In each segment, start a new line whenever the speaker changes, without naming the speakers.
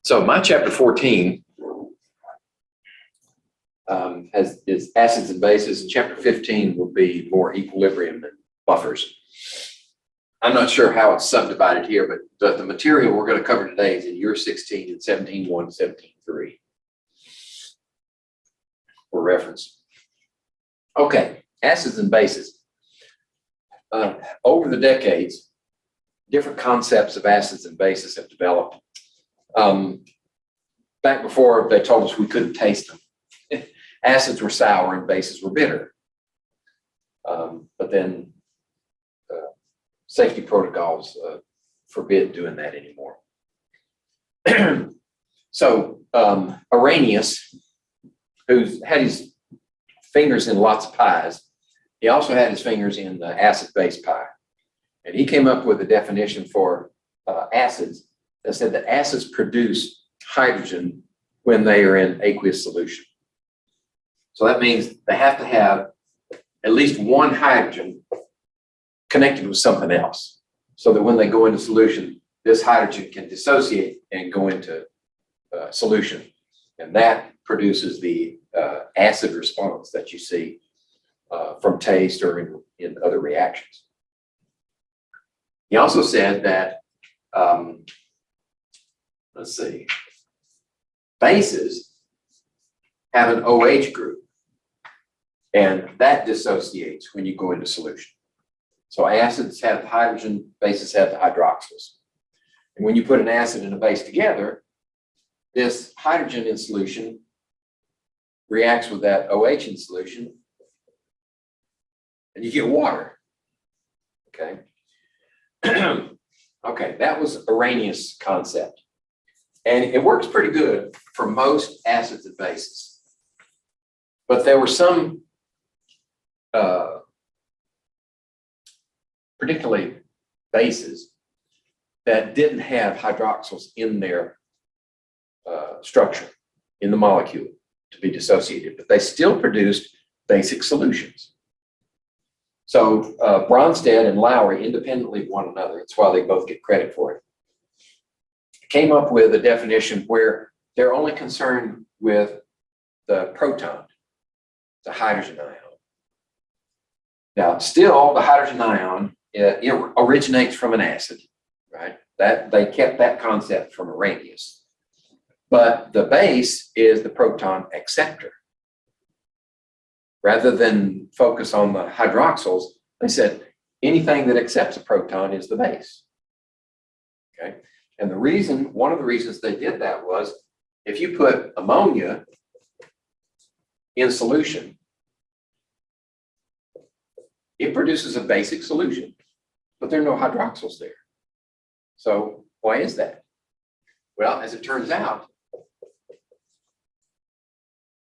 So my chapter 14 is acids and bases, and chapter 15 will be more equilibrium and buffers. I'm not sure how it's subdivided here, but the material we're going to cover today is in year 16 and 17.1 to 17.3 for reference. Okay, acids and bases. Over the decades, different concepts of acids and bases have developed. Back before they told us we couldn't taste them, acids were sour and bases were bitter. But then safety protocols forbid doing that anymore. So Arrhenius, who's had his fingers in lots of pies, he also had his fingers in the acid-base pie. And he came up with a definition for acids that said that acids produce hydrogen when they are in aqueous solution. So that means they have to have at least one hydrogen connected with something else, so that when they go into solution, this hydrogen can dissociate and go into solution. And that produces the acid response that you see from taste or in other reactions. He also said that, let's see, bases have an OH group, and that dissociates when you go into solution. So acids have the hydrogen, bases have the hydroxyls. And when you put an acid and a base together, this hydrogen in solution reacts with that OH in solution, and you get water. Okay. Okay, that was Arrhenius' concept. And it works pretty good for most acids and bases. But there were some, particularly bases, that didn't have hydroxyls in their structure, in the molecule, to be dissociated, but they still produced basic solutions. So Bronsted and Lowry, independently of one another, that's why they both get credit for it, came up with a definition where they're only concerned with the proton, the hydrogen ion. Now, still, the hydrogen ion it originates from an acid, right? That they kept that concept from Arrhenius. But the base is the proton acceptor. Rather than focus on the hydroxyls, they said anything that accepts a proton is the base. Okay, and one of the reasons they did that was if you put ammonia in solution, it produces a basic solution, but there are no hydroxyls there. So why is that? Well, as it turns out,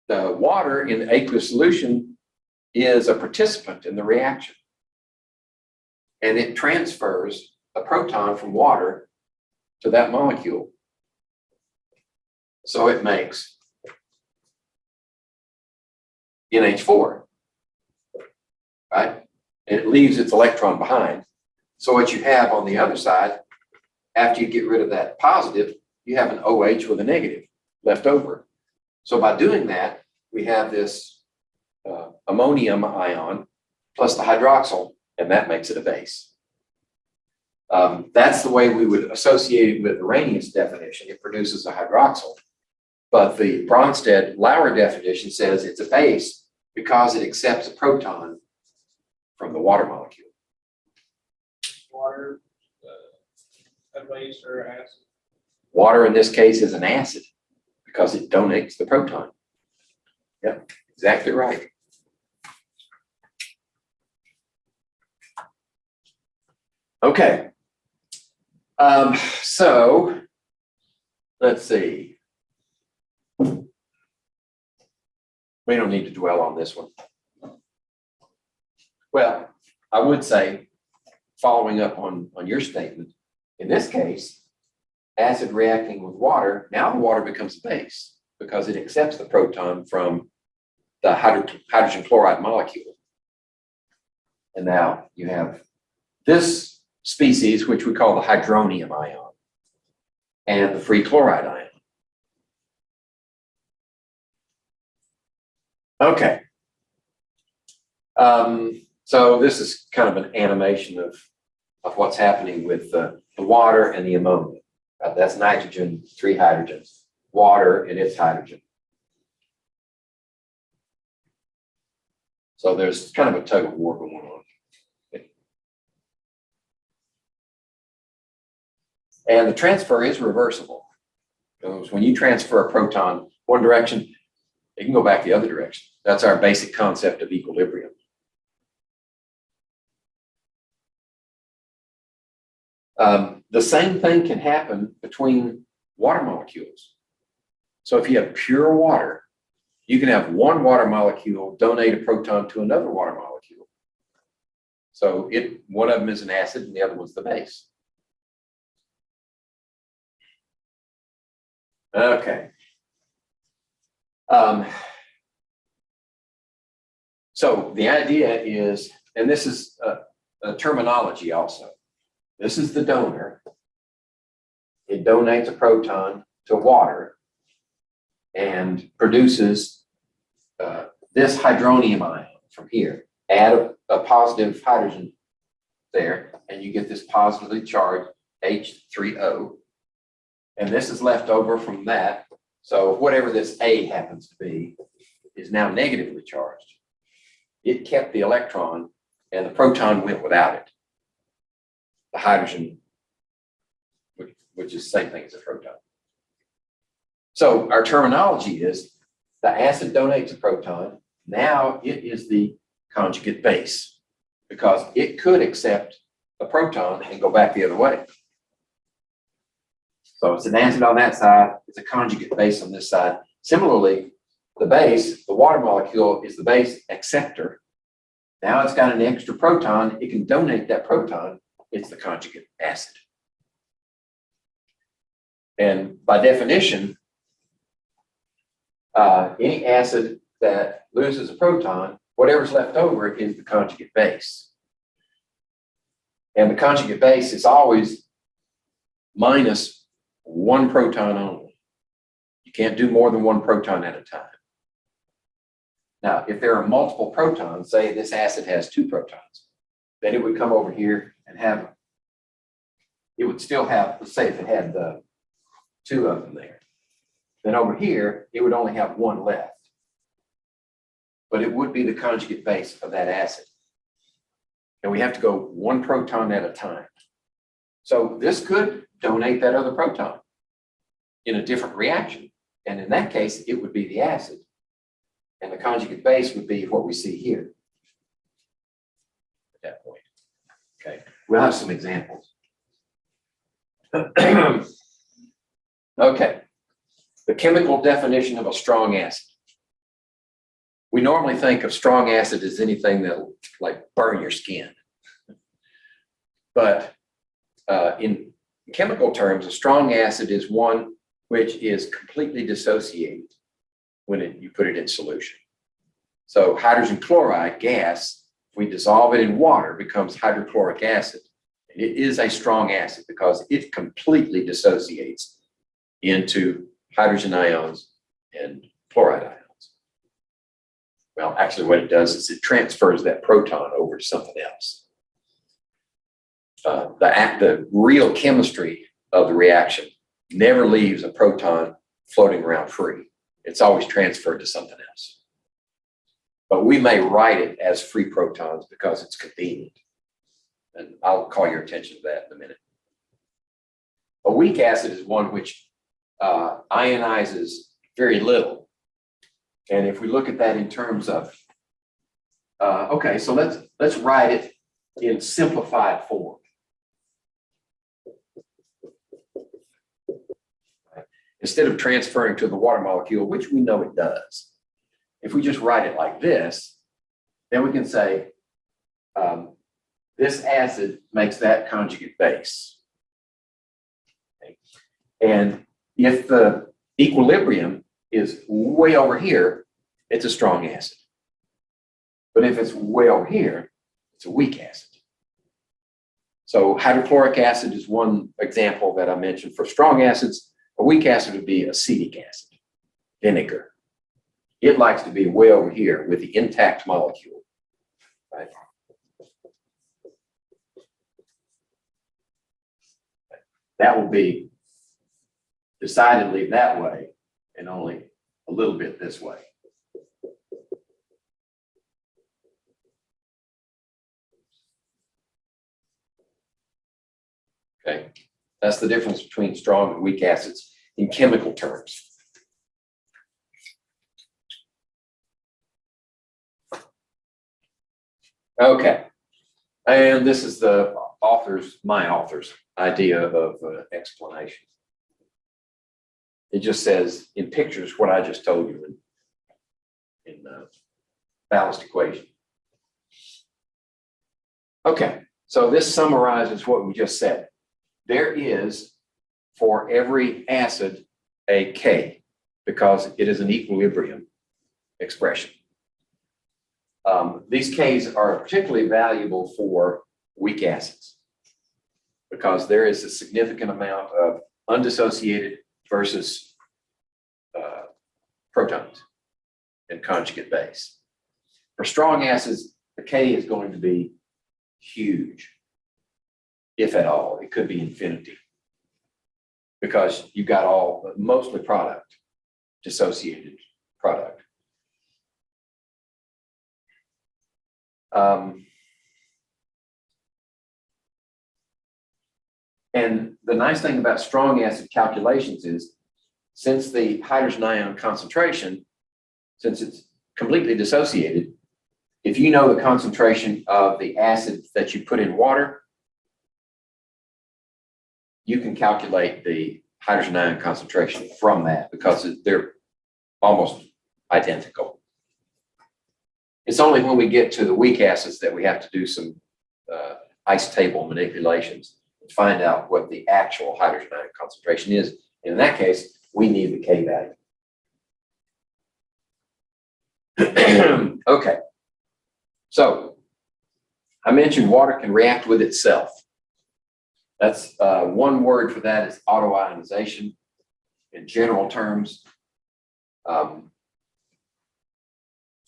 the water in the aqueous solution is a participant in the reaction. And it transfers a proton from water to that molecule. So it makes NH4, right? And it leaves its electron behind. So what you have on the other side, after you get rid of that positive, you have an OH with a negative left over. So by doing that, we have this ammonium ion plus the hydroxyl, and that makes it a base. That's the way we would associate it with Arrhenius' definition. It produces a hydroxyl. But the Bronsted-Lowry definition says it's a base because it accepts a proton from the water molecule.
Water, a base or acid?
Water in this case is an acid because it donates the proton. Yep, exactly right. Okay. So let's see. We don't need to dwell on this one. Well, I would say, following up on your statement, in this case, acid reacting with water, now the water becomes a base because it accepts the proton from the hydrogen chloride molecule. And now you have this species, which we call the hydronium ion, and the free chloride ion. Okay. So this is kind of an animation of what's happening with the water and the ammonia. That's nitrogen, 3 hydrogens, water and its hydrogen. So there's kind of a tug of war going on. And the transfer is reversible. Because when you transfer a proton one direction, it can go back the other direction. That's our basic concept of equilibrium. The same thing can happen between water molecules. So if you have pure water, you can have one water molecule donate a proton to another water molecule. So one of them is an acid and the other one's the base. Okay. So the idea is, and this is a terminology also. This is the donor. It donates a proton to water and produces this hydronium ion from here. Add a positive hydrogen there, and you get this positively charged H3O. And this is left over from that. So whatever this A happens to be is now negatively charged. It kept the electron and the proton went without it. The hydrogen, which is the same thing as a proton. So our terminology is the acid donates a proton. Now it is the conjugate base because it could accept a proton and go back the other way. So it's an acid on that side, it's a conjugate base on this side. Similarly, the base, the water molecule is the base acceptor. Now it's got an extra proton, it can donate that proton, it's the conjugate acid. And by definition, any acid that loses a proton, whatever's left over is the conjugate base. And the conjugate base is always minus one proton only. You can't do more than one proton at a time. Now, if there are multiple protons, say this acid has 2 protons, then it would come over here and have, it would still have, let's say if it had the 2 of them there, then over here, it would only have 1 left. But it would be the conjugate base of that acid. And we have to go 1 proton at a time. So this could donate that other proton in a different reaction. And in that case, it would be the acid. And the conjugate base would be what we see here at that point. Okay, we'll have some examples. Okay, the chemical definition of a strong acid. We normally think of strong acid as anything that will like burn your skin. But in chemical terms, a strong acid is one which is completely dissociated when you put it in solution. So hydrogen chloride gas, if we dissolve it in water, becomes hydrochloric acid. And it is a strong acid because it completely dissociates into hydrogen ions and chloride ions. Well, actually what it does is it transfers that proton over to something else. The real chemistry of the reaction never leaves a proton floating around free. It's always transferred to something else. But we may write it as free protons because it's convenient. And I'll call your attention to that in a minute. A weak acid is one which ionizes very little. And if we look at that in terms of, okay, so let's write it in simplified form. Instead of transferring to the water molecule, which we know it does. If we just write it like this, then we can say this acid makes that conjugate base. Okay. And if the equilibrium is way over here, it's a strong acid. But if it's way over here, it's a weak acid. So hydrochloric acid is one example that I mentioned for strong acids. A weak acid would be acetic acid, vinegar. It likes to be way over here with the intact molecule, right? That will be decidedly that way and only a little bit this way. Okay, that's the difference between strong and weak acids in chemical terms. Okay, and this is the my author's idea of explanation. It just says in pictures what I just told you in balanced equation. Okay, so this summarizes what we just said. There is, for every acid, a K, because it is an equilibrium expression. These Ks are particularly valuable for weak acids because there is a significant amount of undissociated versus protons and conjugate base. For strong acids, the K is going to be huge, if at all. It could be infinity because you've got mostly product, dissociated product. And the nice thing about strong acid calculations is, since the hydrogen ion concentration, since it's completely dissociated, if you know the concentration of the acid that you put in water, you can calculate the hydrogen ion concentration from that because they're almost identical. It's only when we get to the weak acids that we have to do some ice table manipulations to find out what the actual hydrogen ion concentration is. And in that case, we need the K value. Okay, so I mentioned water can react with itself. That's one word for that is autoionization. In general terms,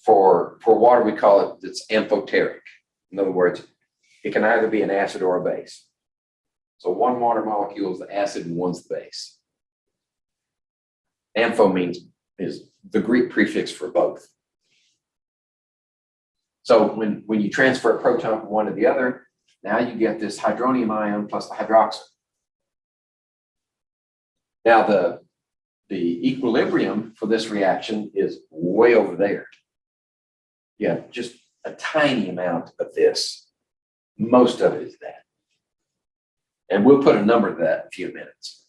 for water, we call it, it's amphoteric. In other words, it can either be an acid or a base. So one water molecule is the acid and one's the base. Ampho is the Greek prefix for both. So when you transfer a proton from one to the other, now you get this hydronium ion plus the hydroxide. Now the equilibrium for this reaction is way over there. You have just a tiny amount of this. Most of it is that. And we'll put a number to that in a few minutes.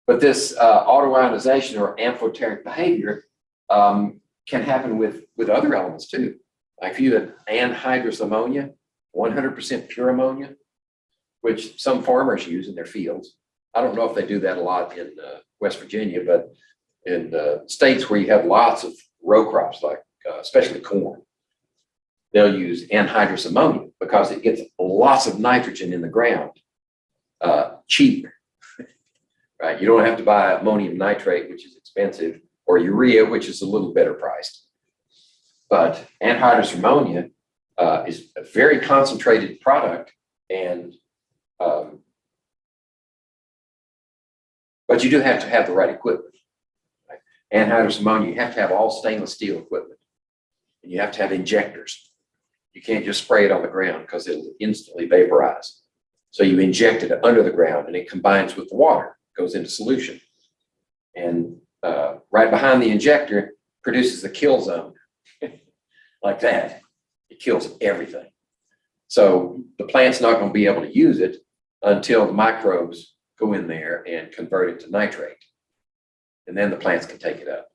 But this autoionization or amphoteric behavior can happen with other elements too. Like if you had anhydrous ammonia, 100% pure ammonia, which some farmers use in their fields. I don't know if they do that a lot in West Virginia, but in states where you have lots of row crops, like especially corn, they'll use anhydrous ammonia because it gets lots of nitrogen in the ground, cheap, right? You don't have to buy ammonium nitrate, which is expensive, or urea, which is a little better priced. But anhydrous ammonia is a very concentrated product, and but you do have to have the right equipment. Right? Anhydrous ammonia, you have to have all stainless steel equipment, and you have to have injectors. You can't just spray it on the ground because it'll instantly vaporize. So you inject it under the ground, and it combines with the water, goes into solution, and right behind the injector produces a kill zone, like that. It kills everything. So the plant's not going to be able to use it until the microbes go in there and convert it to nitrate. And then the plants can take it up.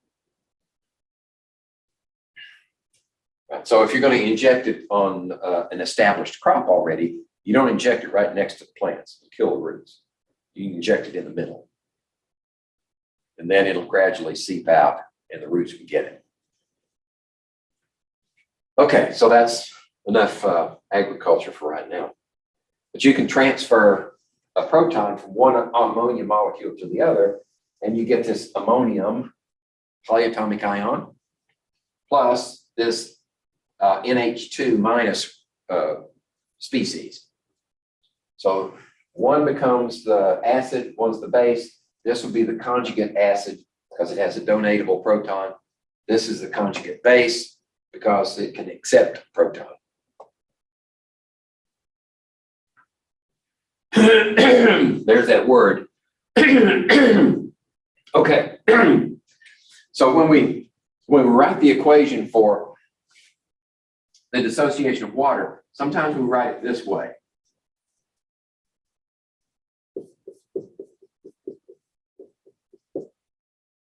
Right. So if you're going to inject it on an established crop already, you don't inject it right next to the plants and kill the roots. You inject it in the middle. And then it'll gradually seep out and the roots can get it. Okay, so that's enough agriculture for right now. But you can transfer a proton from one ammonia molecule to the other, and you get this ammonium polyatomic ion plus this NH2 minus species. So one becomes the acid, one's the base. This will be the conjugate acid because it has a donatable proton. This is the conjugate base because it can accept proton. There's that word. Okay. So when we write the equation for the dissociation of water, sometimes we write it this way.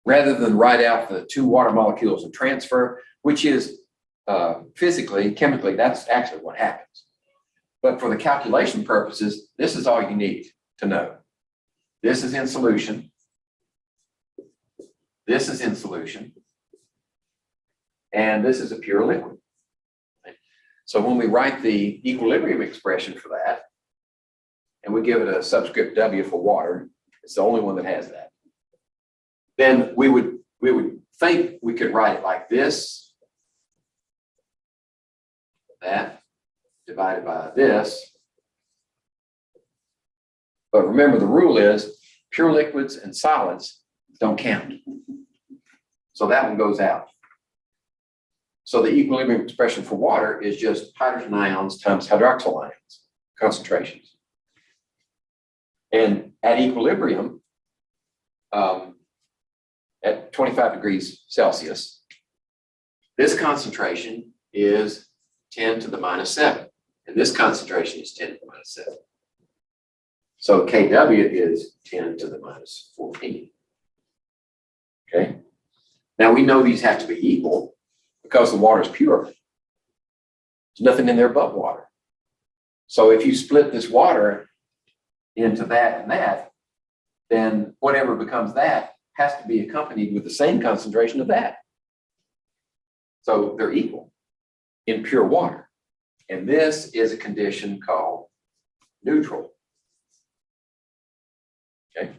Rather than write out the two water molecules and transfer, which is physically, chemically, that's actually what happens. But for the calculation purposes, this is all you need to know. This is in solution. This is in solution. And this is a pure liquid. So when we write the equilibrium expression for that, and we give it a subscript W for water, it's the only one that has that. Then we would think we could write it like this, that divided by this. But remember, the rule is pure liquids and solids don't count. So that one goes out. So the equilibrium expression for water is just hydrogen ions times hydroxyl ions, concentrations. And at equilibrium, at 25 degrees Celsius, this concentration is 10 to the minus 7. And this concentration is 10 to the minus 7. So Kw is 10 to the minus 14. Okay. Now we know these have to be equal because the water is pure. There's nothing in there but water. So if you split this water into that and that, then whatever becomes that has to be accompanied with the same concentration of that. So they're equal in pure water. And this is a condition called neutral. Okay.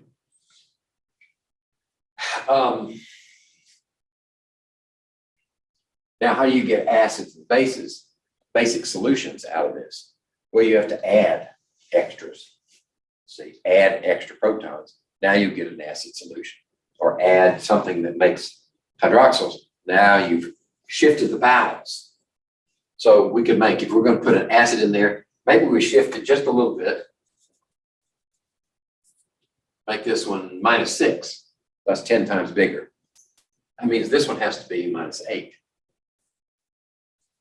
Now, how do you get acids and bases, basic solutions out of this? Well, you have to add extras. See, add extra protons. Now you get an acid solution. Or add something that makes hydroxyls. Now you've shifted the balance. So we could make, if we're going to put an acid in there, maybe we shift it just a little bit. Make this one -6. That's 10 times bigger. That means this one has to be -8.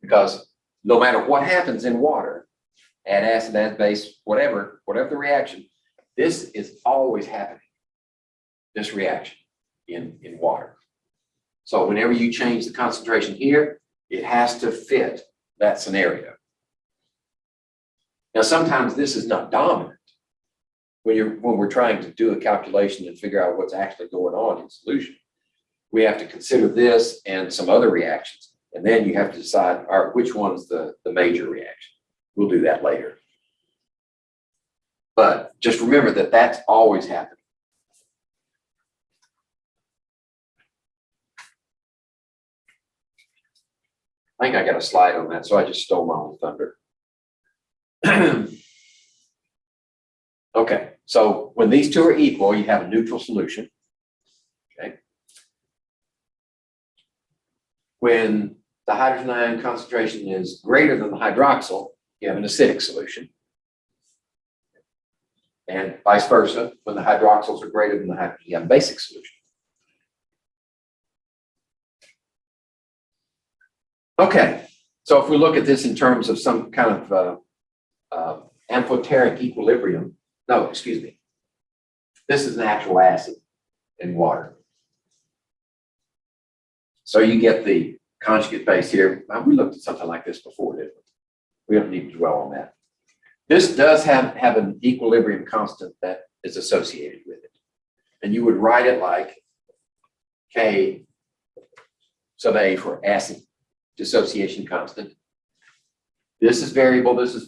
Because no matter what happens in water, add acid, add base, whatever the reaction, this is always happening, this reaction in water. So whenever you change the concentration here, it has to fit that scenario. Now, sometimes this is not dominant. When we're trying to do a calculation and figure out what's actually going on in solution, we have to consider this and some other reactions. And then you have to decide, all right, which one's the major reaction. We'll do that later. But just remember that that's always happening. I think I got a slide on that, so I just stole my own thunder. Okay, so when these two are equal, you have a neutral solution. Okay. When the hydrogen ion concentration is greater than the hydroxyl, you have an acidic solution. And vice versa, when the hydroxyls are greater than the hydrogen, you have a basic solution. Okay, so if we look at this in terms of some kind of amphoteric equilibrium, no, excuse me, this is an actual acid in water. So you get the conjugate base here. We looked at something like this before, didn't we? We don't need to dwell on that. This does have an equilibrium constant that is associated with it. And you would write it like K sub A for acid dissociation constant. This is variable, that's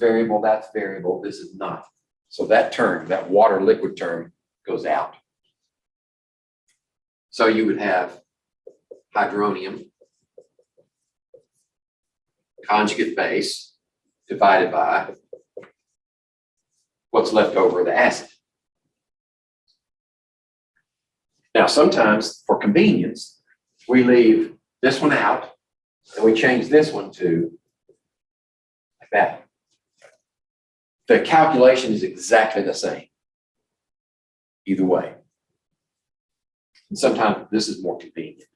variable, this is not. So that term, that water liquid term, goes out. So you would have hydronium conjugate base divided by what's left over of the acid. Now, sometimes for convenience, we leave this one out and we change this one to like that. The calculation is exactly the same either way. And sometimes this is more convenient.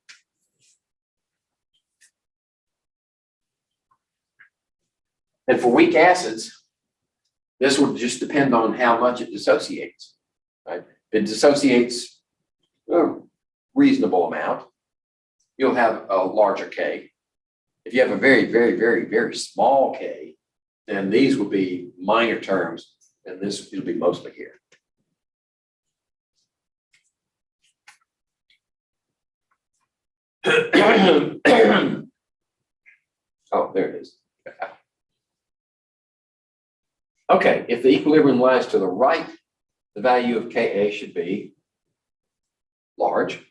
And for weak acids, this would just depend on how much it dissociates. Right? If it dissociates a reasonable amount, you'll have a larger K. If you have a very, very, very, very small K, then these will be minor terms, and this will be mostly here. Oh, there it is. Okay, if the equilibrium lies to the right, the value of Ka should be large,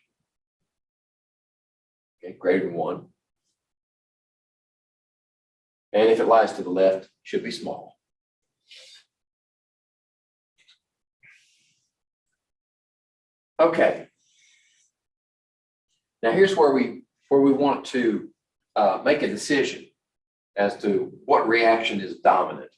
okay, greater than 1. And if it lies to the left, it should be small. Okay. Now here's where we want to make a decision as to what reaction is dominant.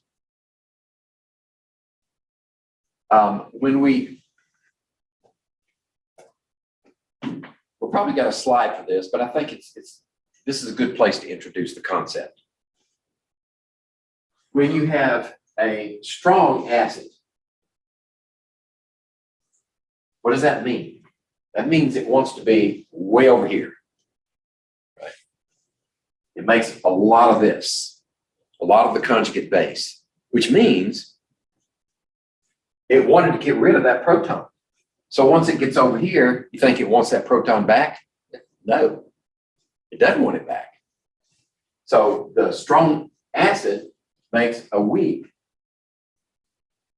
We'll probably got a slide for this, but I think this is a good place to introduce the concept. When you have a strong acid, what does that mean? That means it wants to be way over here. Right? It makes a lot of this, a lot of the conjugate base, which means it wanted to get rid of that proton. So once it gets over here, you think it wants that proton back? No, it doesn't want it back. So the strong acid makes a weak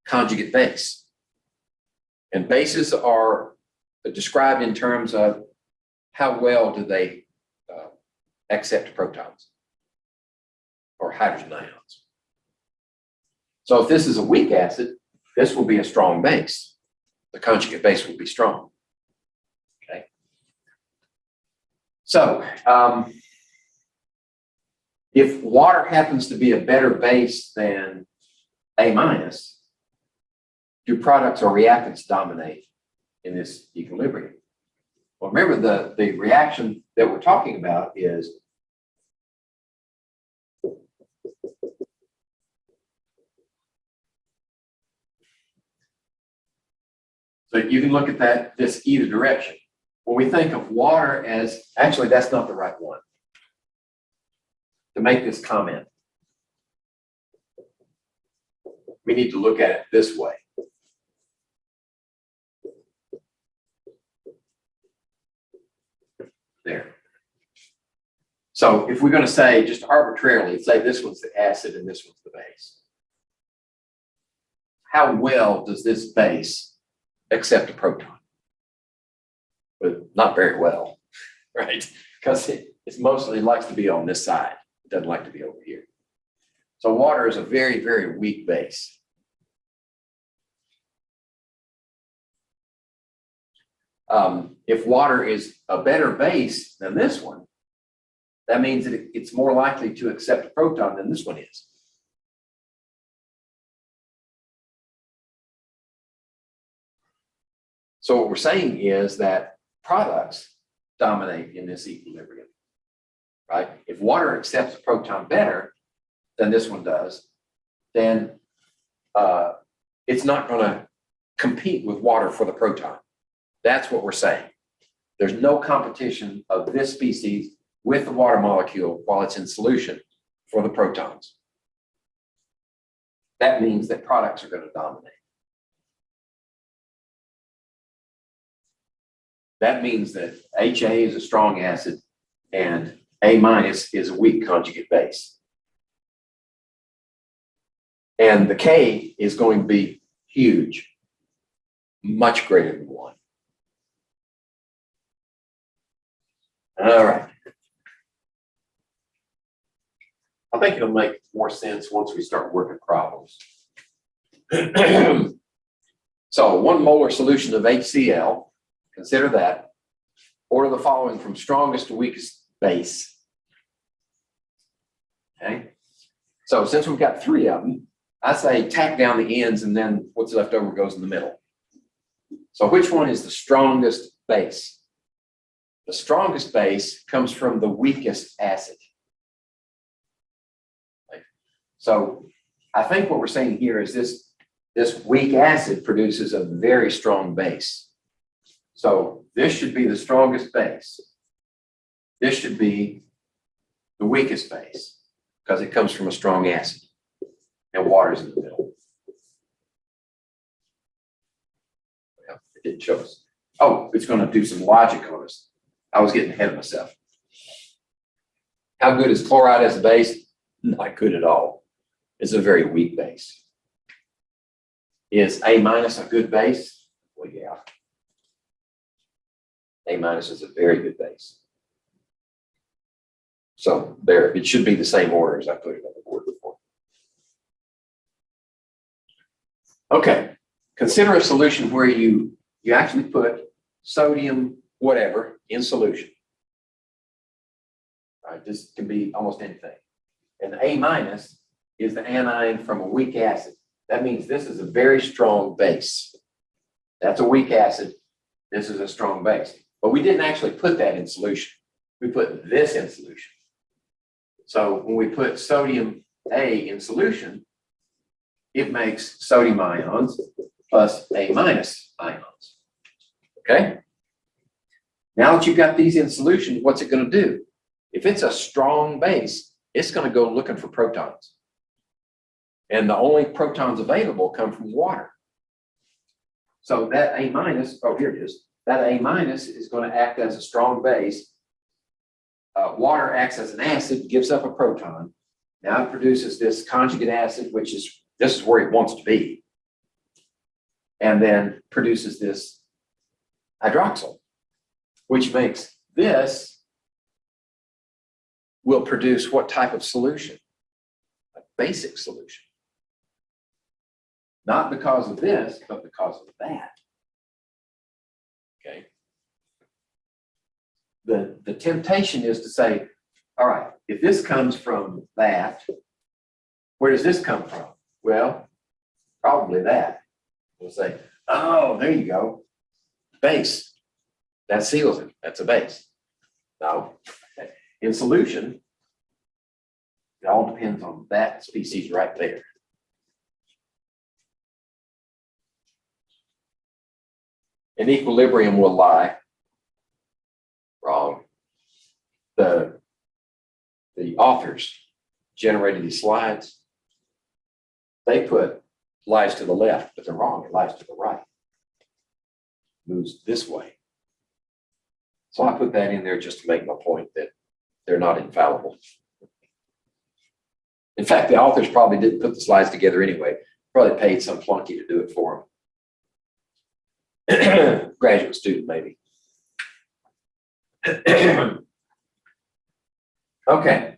conjugate base. And bases are described in terms of how well do they accept protons or hydrogen ions. So if this is a weak acid, this will be a strong base. The conjugate base will be strong. Okay. So if water happens to be a better base than A minus, do products or reactants dominate in this equilibrium? Well, remember the reaction that we're talking about is so you can look at this either direction. When we think of water as, actually that's not the right one to make this comment. We need to look at it this way. There. So if we're going to say, just arbitrarily, say this one's the acid and this one's the base. How well does this base accept a proton? But not very well, right? Because it mostly likes to be on this side. It doesn't like to be over here. So water is a very, very weak base. If water is a better base than this one, that means that it's more likely to accept a proton than this one is. So what we're saying is that products dominate in this equilibrium, right? If water accepts a proton better than this one does, then it's not going to compete with water for the proton. That's what we're saying. There's no competition of this species with the water molecule while it's in solution for the protons. That means that products are going to dominate. That means that HA is a strong acid and A minus is a weak conjugate base. And the K is going to be huge, much greater than 1. All right. I think it'll make more sense once we start working problems. So 1 molar solution of HCl, consider that. Order the following from strongest to weakest base. Okay. So since we've got 3 of them, I say tack down the ends and then what's left over goes in the middle. So which one is the strongest base? The strongest base comes from the weakest acid. So I think what we're saying here is this weak acid produces a very strong base. So this should be the strongest base. This should be the weakest base because it comes from a strong acid and water's in the middle. Well, it didn't show us. Oh, it's going to do some logic on us. I was getting ahead of myself. How good is chloride as a base? Not good at all. It's a very weak base. Is A- a good base? Well, yeah. A- is a very good base. So there, it should be the same order as I put it on the board before. Okay, consider a solution where you actually put sodium whatever in solution. All right, this can be almost anything. And A- is the anion from a weak acid. That means this is a very strong base. That's a weak acid. This is a strong base. But we didn't actually put that in solution. We put this in solution. So when we put sodium A in solution, it makes sodium ions plus A- ions. Okay? Now that you've got these in solution, what's it going to do? If it's a strong base, it's going to go looking for protons. And the only protons available come from water. So that A-, oh, here it is. That A- is going to act as a strong base. Water acts as an acid, gives up a proton. Now it produces this conjugate acid, which is, this is where it wants to be. And then produces this hydroxyl, which makes this will produce what type of solution? A basic solution. Not because of this, but because of that. Okay. The temptation is to say, all right, if this comes from that, where does this come from? Well, probably that. We'll say, oh, there you go. Base. That seals it. That's a base. Now, in solution, it all depends on that species right there. In equilibrium will lie. Wrong. The authors generated these slides. They put lies to the left, but they're wrong. It lies to the right. Moves this way. So I put that in there just to make my point that they're not infallible. In fact, the authors probably didn't put the slides together anyway. Probably paid some flunky to do it for them. Graduate student, maybe. Okay.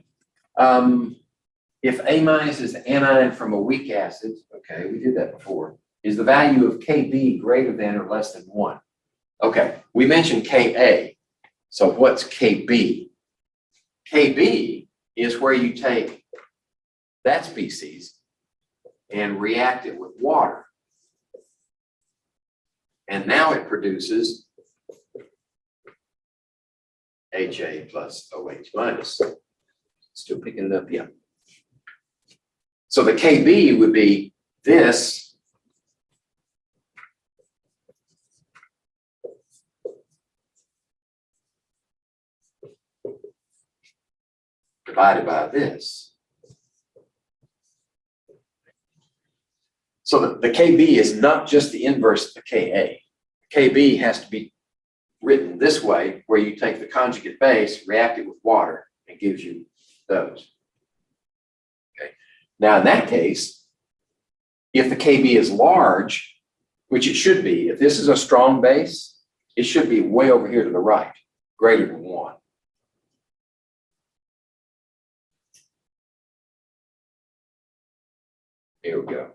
If A- is the anion from a weak acid, okay, we did that before, is the value of Kb greater than or less than 1? Okay, we mentioned Ka. So what's Kb? Kb is where you take that species and react it with water. And now it produces Ha plus OH minus. Still picking it up, yeah. So the Kb would be this divided by this. So the Kb is not just the inverse of the Ka. Kb has to be written this way, where you take the conjugate base, react it with water, and gives you those. Okay. Now in that case, if the Kb is large, which it should be, if this is a strong base, it should be way over here to the right, greater than 1. Here we go.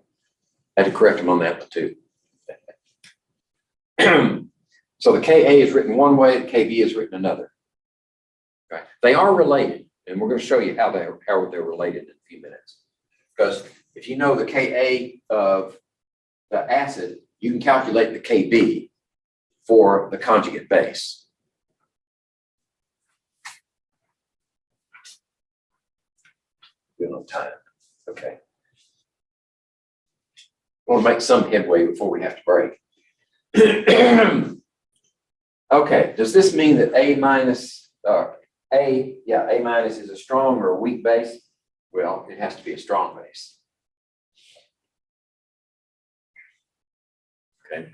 I had to correct him on that one too. So the Ka is written one way, the Kb is written another. Right. They are related, and we're going to show you how they're related in a few minutes. Because if you know the Ka of the acid, you can calculate the Kb for the conjugate base. Good on time. Okay. I want to make some headway before we have to break. Okay, does this mean that A minus is a strong or a weak base? Well, it has to be a strong base. Okay.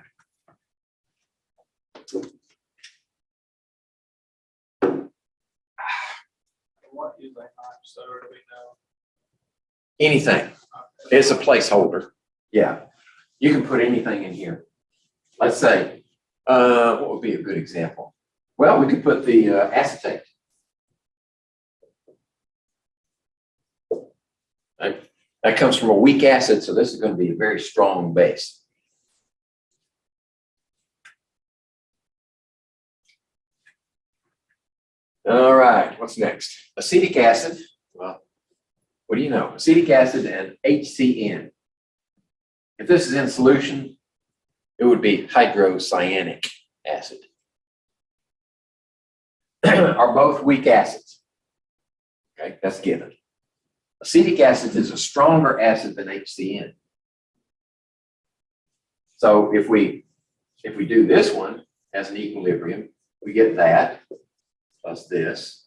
What is a hot soda, do we know?
Anything. It's a placeholder. Yeah. You can put anything in here. Let's say, what would be a good example? Well, we could put the acetate. Right? That comes from a weak acid, so this is going to be a very strong base. All right, what's next? Acetic acid. Well, what do you know? Acetic acid and HCN. If this is in solution, it would be hydrocyanic acid. Are both weak acids. Okay, that's given. Acetic acid is a stronger acid than HCN. So if we do this one as an equilibrium, we get that plus this.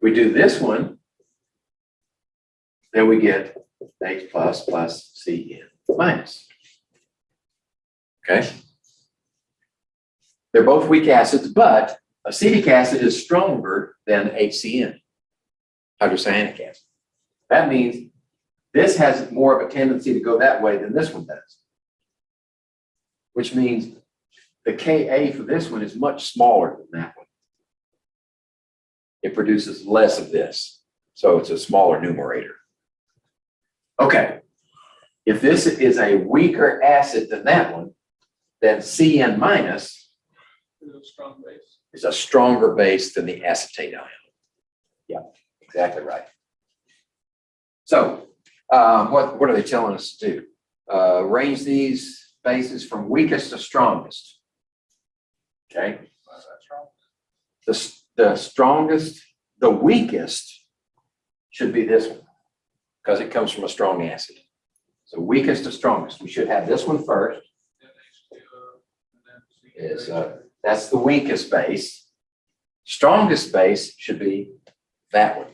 We do this one, then we get H plus Cn minus. Okay. They're both weak acids, but acetic acid is stronger than HCN, hydrocyanic acid. That means this has more of a tendency to go that way than this one does, which means the Ka for this one is much smaller than that one. It produces less of this, so it's a smaller numerator. Okay, if this is a weaker acid than that one, then Cn minus
Is a strong base.
is a stronger base than the acetate ion. Yeah, exactly right. So what are they telling us to do? Arrange these bases from weakest to strongest. Okay.
Why is that strong?
The strongest, the weakest should be this one because it comes from a strong acid. So weakest to strongest. We should have this one first.
Then H2O, and then
Is that's the weakest base. Strongest base should be that one.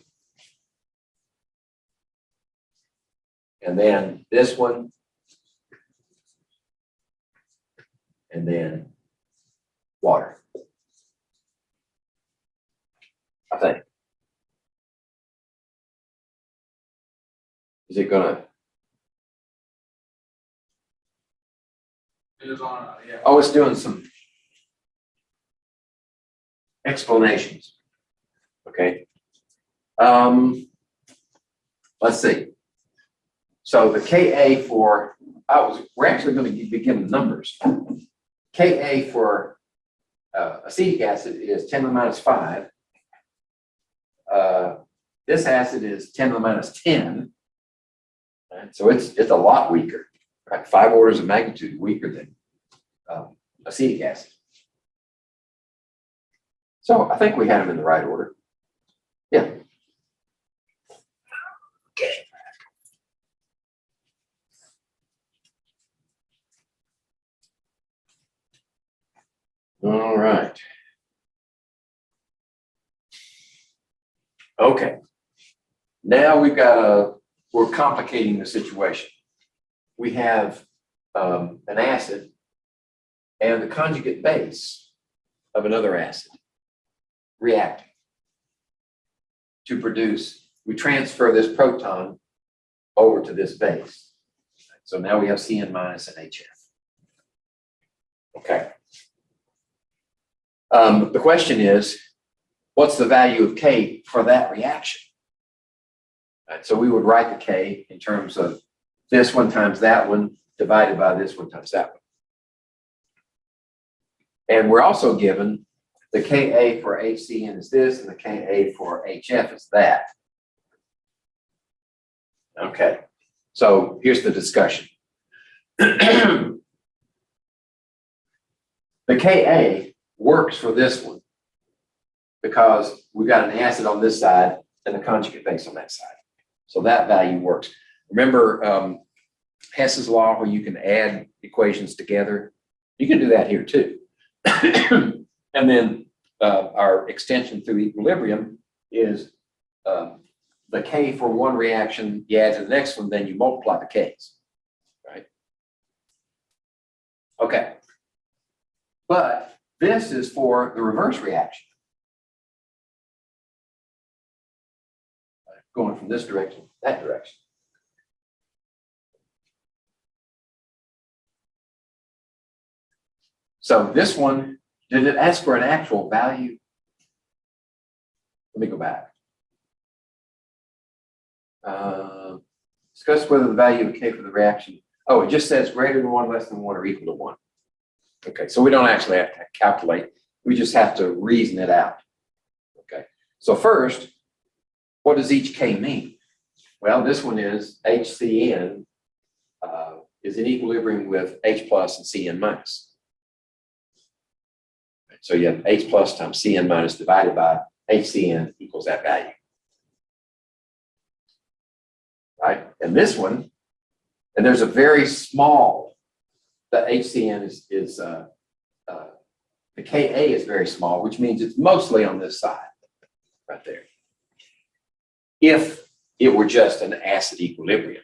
And then this one. And then water. I think. Is it gonna?
It is on, yeah.
Oh, it's doing some explanations. Okay. Let's see. So the Ka for, we're actually going to be given numbers. Ka for acetic acid is 10 to the minus 5. This acid is 10 to the minus 10. Right? So it's a lot weaker, right? 5 orders of magnitude weaker than acetic acid. So I think we had them in the right order. Yeah. Okay. All right. Okay. Now we're complicating the situation. We have an acid and the conjugate base of another acid reacting to produce, we transfer this proton over to this base. So now we have Cn minus and HF. Okay. The question is, what's the value of K for that reaction? Right, so we would write the K in terms of this one times that one divided by this one times that one. And we're also given the Ka for HCN is this and the Ka for HF is that. Okay, so here's the discussion. The Ka works for this one because we've got an acid on this side and a conjugate base on that side. So that value works. Remember Hess's law where you can add equations together? You can do that here too. And then our extension through equilibrium is the K for one reaction, you add to the next one, then you multiply the Ks, right? Okay. But this is for the reverse reaction. Going from this direction, that direction. So this one, did it ask for an actual value? Let me go back. Discuss whether the value of K for the reaction. Oh, it just says greater than 1, less than 1, or equal to 1. Okay, so we don't actually have to calculate. We just have to reason it out. Okay, so first, what does each K mean? Well, this one is HCN is in equilibrium with H plus and Cn minus. So you have H plus times Cn minus divided by HCN equals that value. Right? And this one, and there's a very small, the HCN is the Ka is very small, which means it's mostly on this side, right there. If it were just an acid equilibrium,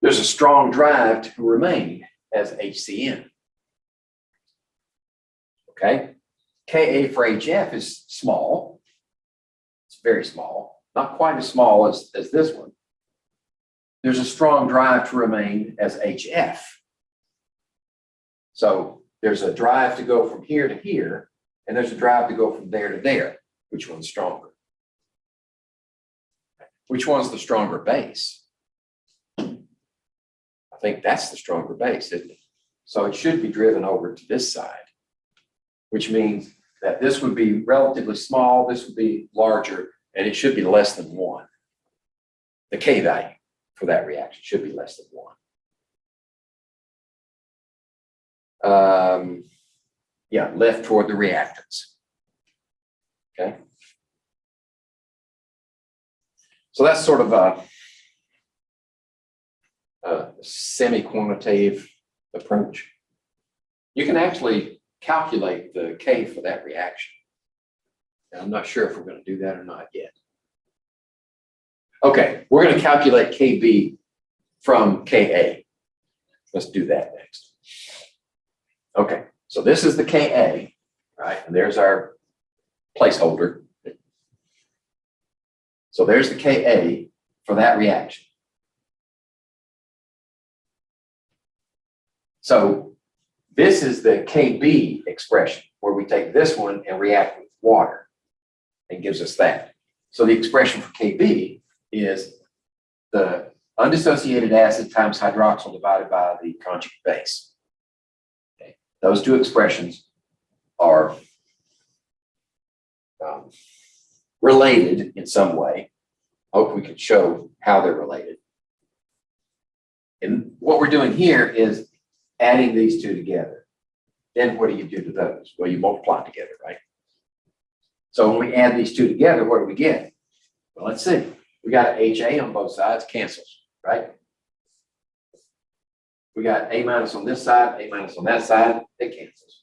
there's a strong drive to remain as HCN. Okay, Ka for HF is small. It's very small, not quite as small as this one. There's a strong drive to remain as HF. So there's a drive to go from here to here, and there's a drive to go from there to there. Which one's stronger? Which one's the stronger base? I think that's the stronger base, isn't it? So it should be driven over to this side, which means that this would be relatively small, this would be larger, and it should be less than 1. The K value for that reaction should be less than 1. Yeah, left toward the reactants. Okay. So that's sort of a semi-quantitative approach. You can actually calculate the K for that reaction. And I'm not sure if we're going to do that or not yet. Okay, we're going to calculate KB from Ka. Let's do that next. Okay, so this is the Ka, right? And there's our placeholder. So there's the Ka for that reaction. So this is the Kb expression where we take this one and react with water and gives us that. So the expression for Kb is the undissociated acid times hydroxyl divided by the conjugate base. Okay. Those two expressions are related in some way. I hope we can show how they're related. And what we're doing here is adding these two together. Then what do you do to those? Well, you multiply together, right? So when we add these two together, what do we get? Well, let's see. We got HA on both sides, cancels, right? We got A minus on this side, A minus on that side, it cancels.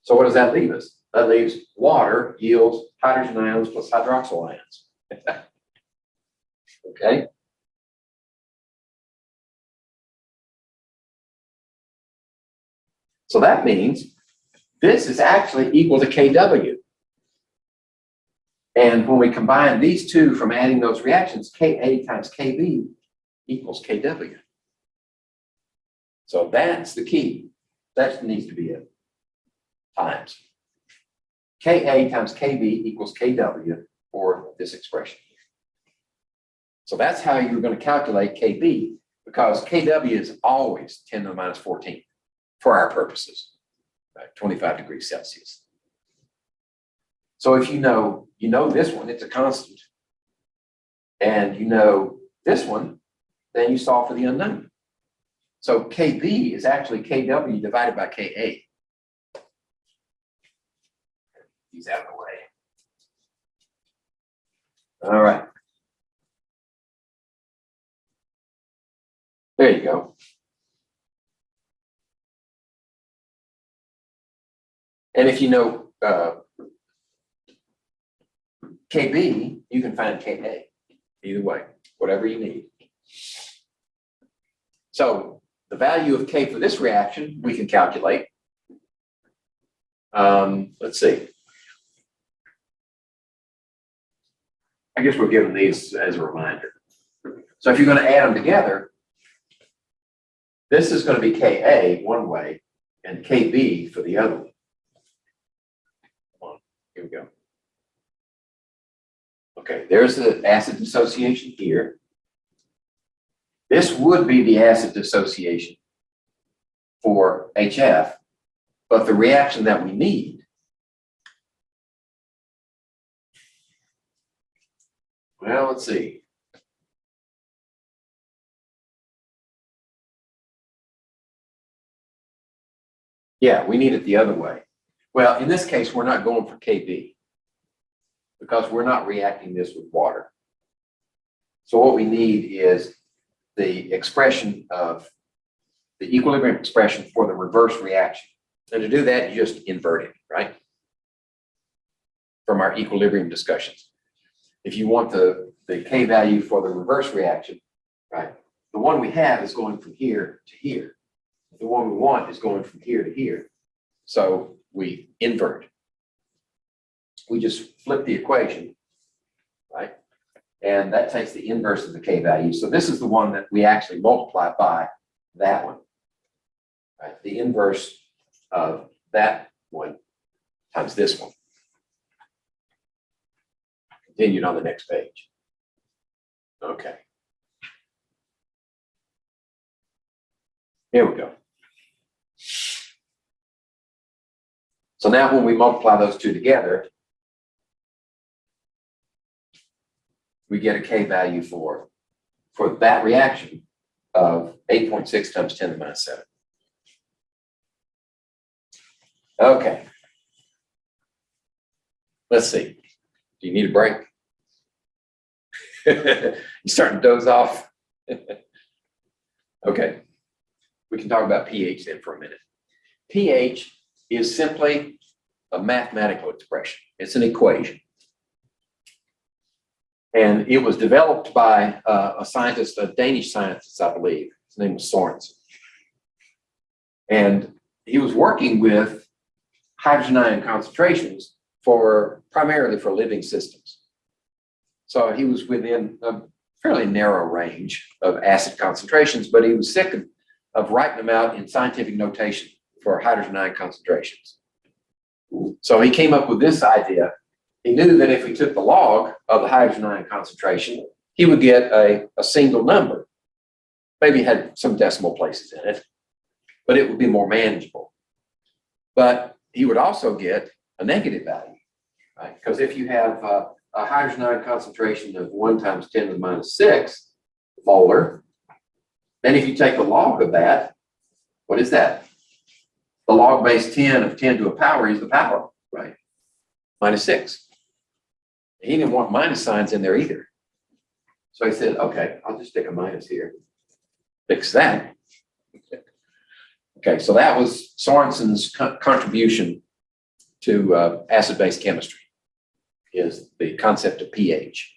So what does that leave us? That leaves water yields hydrogen ions plus hydroxyl ions. Okay. So that means this is actually equal to Kw. And when we combine these two from adding those reactions, Ka times Kb equals Kw. So that's the key. That needs to be it. Times. Ka times Kb equals Kw, or this expression. So that's how you're going to calculate KB, because KW is always 10 to the minus 14 for our purposes, right? 25 degrees Celsius. So if you know this one, it's a constant, and you know this one, then you solve for the unknown. So KB is actually KW divided by KA. These out of the way. All right. There you go. And if you know KB, you can find KA. Either way, whatever you need. So the value of K for this reaction, we can calculate. Let's see. I guess we're given these as a reminder. So if you're going to add them together, this is going to be Ka one way and Kb for the other one. Come on, here we go. Okay, there's the acid dissociation here. This would be the acid dissociation for HF, but the reaction that we need well, let's see. Yeah, we need it the other way. Well, in this case, we're not going for Kb because we're not reacting this with water. So what we need is the expression of the equilibrium expression for the reverse reaction. And to do that, you just invert it, right? From our equilibrium discussions. If you want the K value for the reverse reaction, right? The one we have is going from here to here. The one we want is going from here to here. So we invert. We just flip the equation, right? And that takes the inverse of the K value. So this is the one that we actually multiply by that one, right? The inverse of that one times this one. Continued on the next page. Okay. Here we go. So now when we multiply those two together, we get a K value for that reaction of 8.6 times 10 to the minus 7. Okay. Let's see. Do you need a break? You starting to doze off? Okay. We can talk about pH then for a minute. pH is simply a mathematical expression. It's an equation. And it was developed by a scientist, a Danish scientist, I believe. His name was Sorensen. And he was working with hydrogen ion concentrations primarily for living systems. So he was within a fairly narrow range of acid concentrations, but he was sick of writing them out in scientific notation for hydrogen ion concentrations. So he came up with this idea. He knew that if we took the log of the hydrogen ion concentration, he would get a single number. Maybe it had some decimal places in it, but it would be more manageable. But he would also get a negative value, right? Because if you have a hydrogen ion concentration of 1 times 10 to the minus 6 molar, then if you take the log of that, what is that? The log base 10 of 10 to a power is the power, right? Minus 6. He didn't want minus signs in there either. So he said, okay, I'll just stick a minus here. Fix that. Okay, so that was Sorensen's contribution to acid-base chemistry, is the concept of pH.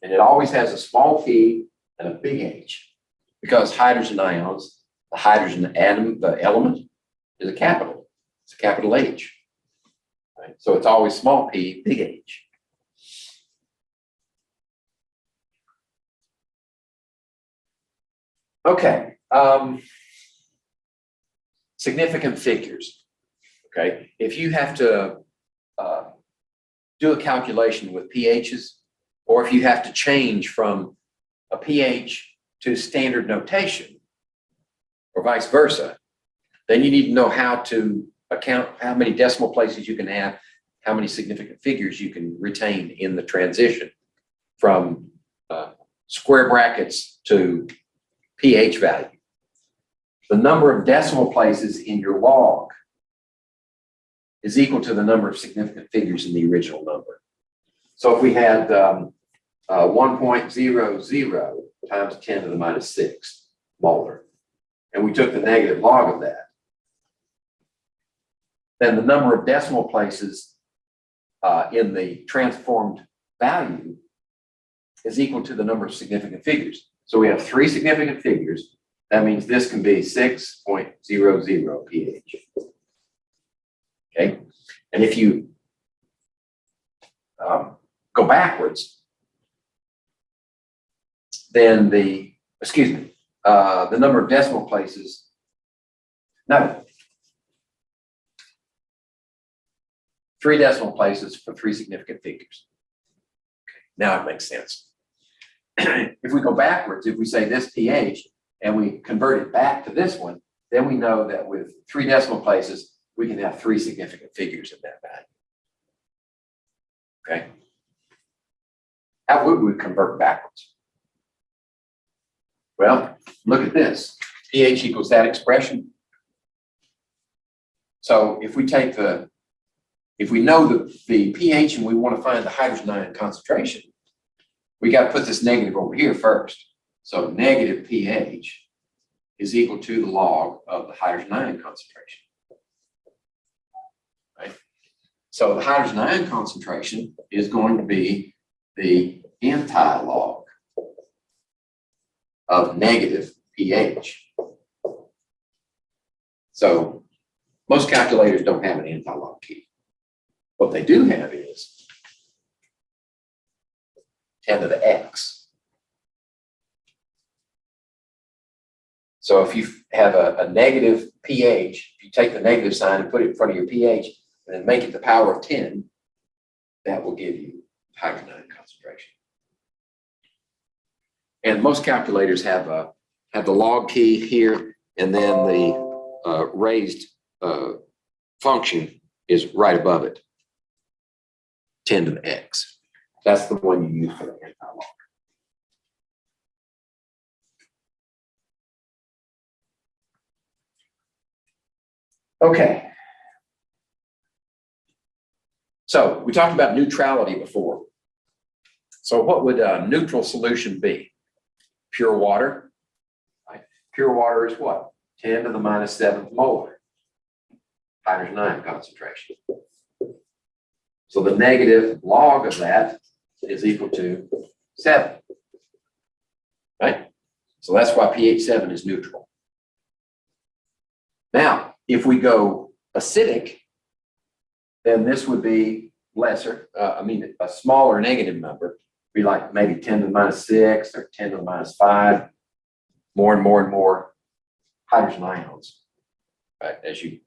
And it always has a small p and a big H, because hydrogen ions, the hydrogen atom, the element, is a capital. It's a capital H. Right? So it's always small p, big H. Okay. Significant figures. Okay. If you have to do a calculation with pHs, or if you have to change from a pH to standard notation, or vice versa, then you need to know how to account how many decimal places you can have, how many significant figures you can retain in the transition from square brackets to pH value. The number of decimal places in your log is equal to the number of significant figures in the original number. So if we had 1.00 times 10 to the minus 6 molar, and we took the negative log of that, then the number of decimal places in the transformed value is equal to the number of significant figures. So we have 3 significant figures. That means this can be 6.00 pH. Okay, and if you go backwards, then the number of decimal places, no, 3 decimal places for 3 significant figures. Okay, now it makes sense. If we go backwards, if we say this pH and we convert it back to this one, then we know that with 3 decimal places, we can have 3 significant figures in that value. Okay. How would we convert backwards? Well, look at this. pH equals that expression. So if we take if we know the pH and we want to find the hydrogen ion concentration, we got to put this negative over here first. So negative pH is equal to the log of the hydrogen ion concentration. Right? So the hydrogen ion concentration is going to be the anti-log of negative pH. So most calculators don't have an anti-log key. What they do have is 10 to the x. So if you have a negative pH, if you take the negative sign and put it in front of your pH and then make it the power of 10, that will give you hydrogen ion concentration. And most calculators have the log key here, and then the raised function is right above it, 10 to the x. That's the one you use for the anti-log. Okay. So we talked about neutrality before. So what would a neutral solution be? Pure water. Right? Pure water is what? 10 to the minus 7th molar hydrogen ion concentration. So the negative log of that is equal to 7. Right? So that's why pH 7 is neutral. Now, if we go acidic, then this would be lesser, a smaller negative number, be like maybe 10 to the minus 6 or 10 to the minus 5, more and more and more hydrogen ions. Right? As you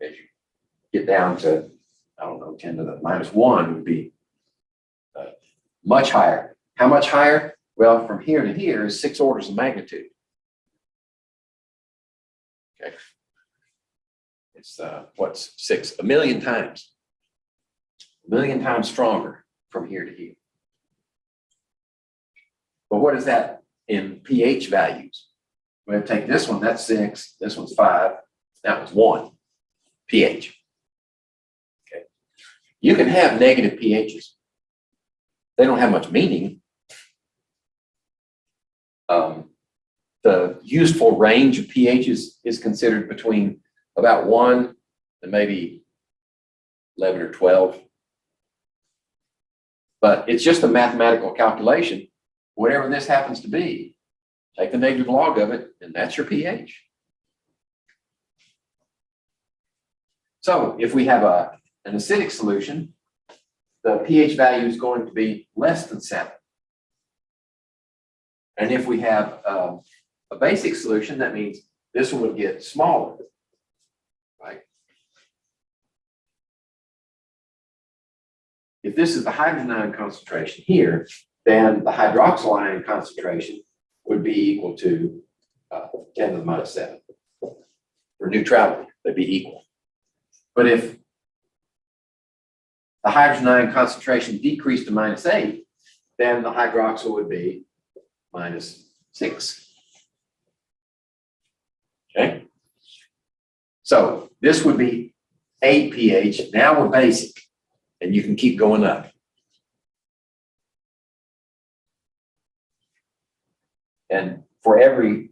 get down to, I don't know, 10 to the minus 1 would be much higher. How much higher? Well, from here to here is 6 orders of magnitude. Okay. It's what's 6? 1,000,000 times. 1,000,000 times stronger from here to here. But what is that in pH values? We're going to take this one, that's 6, this one's 5, that one's 1 pH. Okay. You can have negative pHs. They don't have much meaning. The useful range of pHs is considered between about 1 and maybe 11 or 12. But it's just a mathematical calculation. Whatever this happens to be, take the negative log of it, and that's your pH. So if we have an acidic solution, the pH value is going to be less than 7. And if we have a basic solution, that means this one would get smaller, right? if this is the hydrogen ion concentration here, then the hydroxyl ion concentration would be equal to 10 to the minus 7. For neutrality, they'd be equal. But if the hydrogen ion concentration decreased to minus 8, then the hydroxyl would be minus 6. Okay? So this would be 8 pH. Now we're basic, and you can keep going up. And for every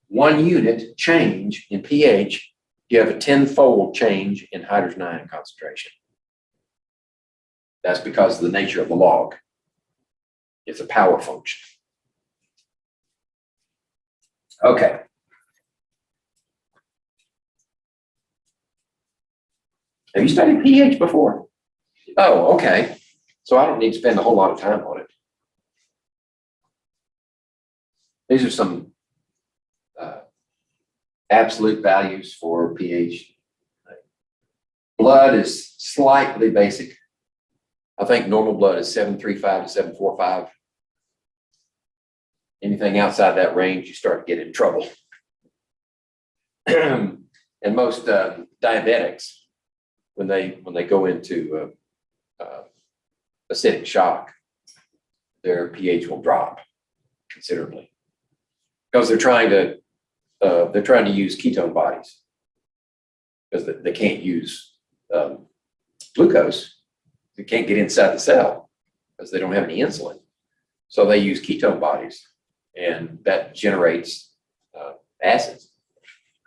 1 unit change in pH, you have a 10-fold change in hydrogen ion concentration. That's because of the nature of the log. It's a power function. Okay. Have you studied pH before? Oh, okay. So I don't need to spend a whole lot of time on it. These are some absolute values for pH. Blood is slightly basic. I think normal blood is 735 to 745. Anything outside that range, you start to get in trouble. And most diabetics, when they go into acidic shock, their pH will drop considerably because they're trying to use ketone bodies because they can't use glucose. They can't get inside the cell because they don't have any insulin. So they use ketone bodies, and that generates acids,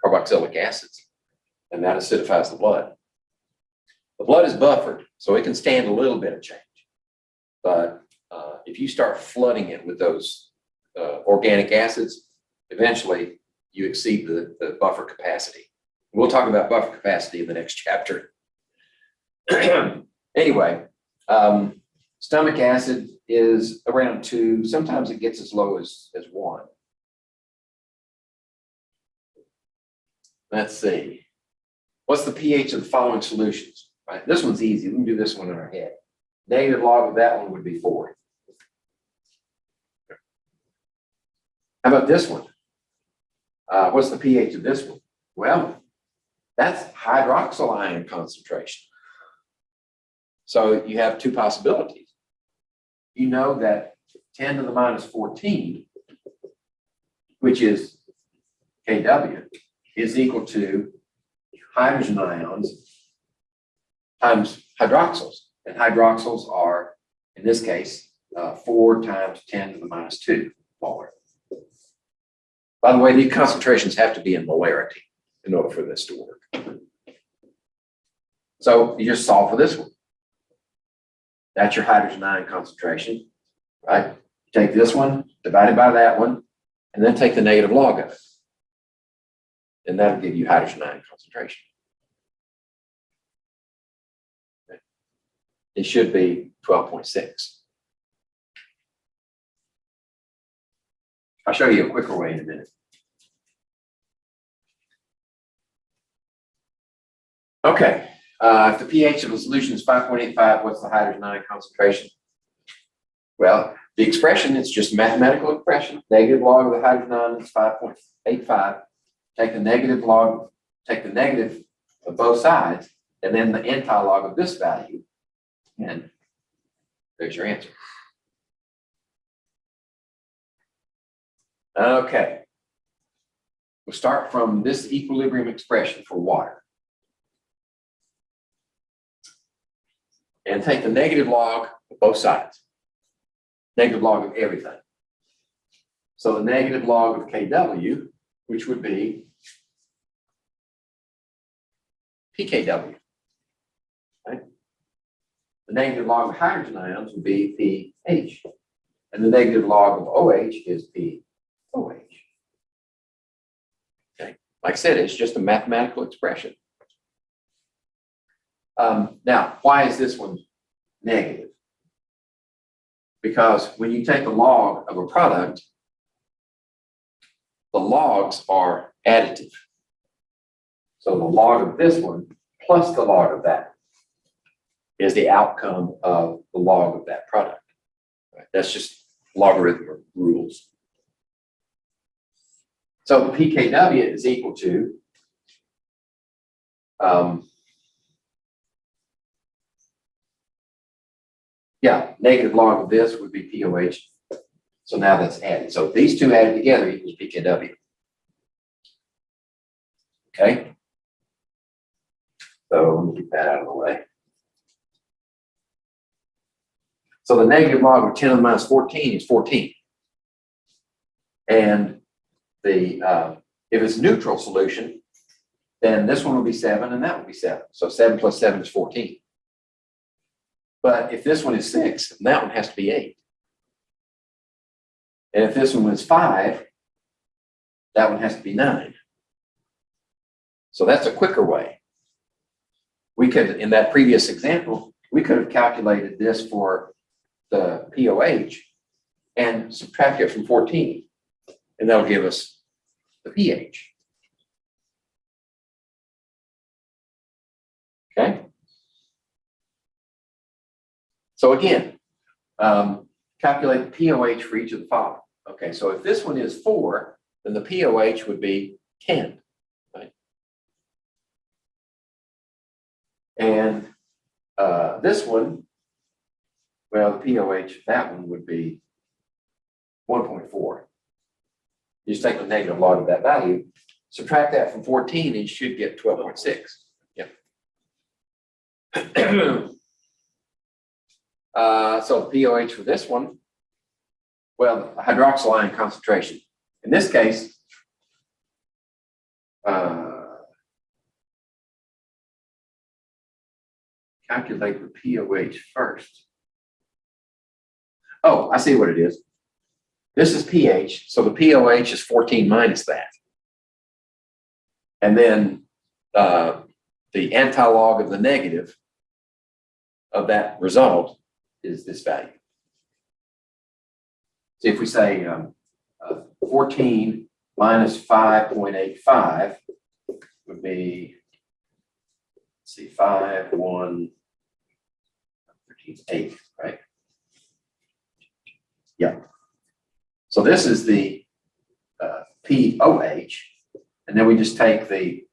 carboxylic acids, and that acidifies the blood. The blood is buffered, so it can stand a little bit of change. But if you start flooding it with those organic acids, eventually you exceed the buffer capacity. We'll talk about buffer capacity in the next chapter. Anyway, stomach acid is around 2. Sometimes it gets as low as 1. Let's see. What's the pH of the following solutions? Right, this one's easy. We can do this one in our head. Negative log of that one would be 4. How about this one? What's the pH of this one? Well, that's hydroxyl ion concentration. So you have 2 possibilities. You know that 10 to the minus 14, which is Kw, is equal to hydrogen ions times hydroxyls. And hydroxyls are, in this case, 4 times 10 to the minus 2 molar. By the way, these concentrations have to be in molarity in order for this to work. So you just solve for this one. That's your hydrogen ion concentration, right? Take this one, divide it by that one, and then take the negative log of it. And that'll give you hydrogen ion concentration. Okay. It should be 12.6. I'll show you a quicker way in a minute. Okay, if the pH of a solution is 5.85, what's the hydrogen ion concentration? Well, the expression is just mathematical expression. Negative log of the hydrogen ion is 5.85. Take the negative log, take the negative of both sides, and then the anti-log of this value, and there's your answer. Okay, we'll start from this equilibrium expression for water. And take the negative log of both sides. Negative log of everything. So the negative log of Kw, which would be pKw. Right? The negative log of hydrogen ions would be pH. And the negative log of OH is pOH. Okay. Like I said, it's just a mathematical expression. Now, why is this one negative? Because when you take the log of a product, the logs are additive. So the log of this one plus the log of that. is the outcome of the log of that product. Right? That's just logarithm rules. So the pKw is equal to negative log of this would be POH. So now that's added. So these two added together equals pKw. Okay. So let me get that out of the way. So the negative log of 10 to the minus 14 is 14. And the if it's neutral solution, then this one will be 7 and that will be 7. So 7 plus 7 is 14. But if this one is 6, then that one has to be 8. And if this one was 5, that one has to be 9. So that's a quicker way. We could, in that previous example, we could have calculated this for the POH and subtract it from 14. And that'll give us the pH. Okay. So again, calculate the POH for each of the following. Okay, so if this one is 4, then the POH would be 10, right? And this one, well, the POH, that one would be 1.4. You just take the negative log of that value, subtract that from 14, and you should get 12.6. Yep. So the POH for this one, well, the hydroxyl ion concentration. In this case, calculate the POH first. Oh, I see what it is. This is pH, so the POH is 14 minus that. And then the anti-log of the negative of that result is this value. See, if we say 14 minus 5.85 would be, let's see, 5, 1, 13, 8, right? Yeah. So this is the POH, and then we just take the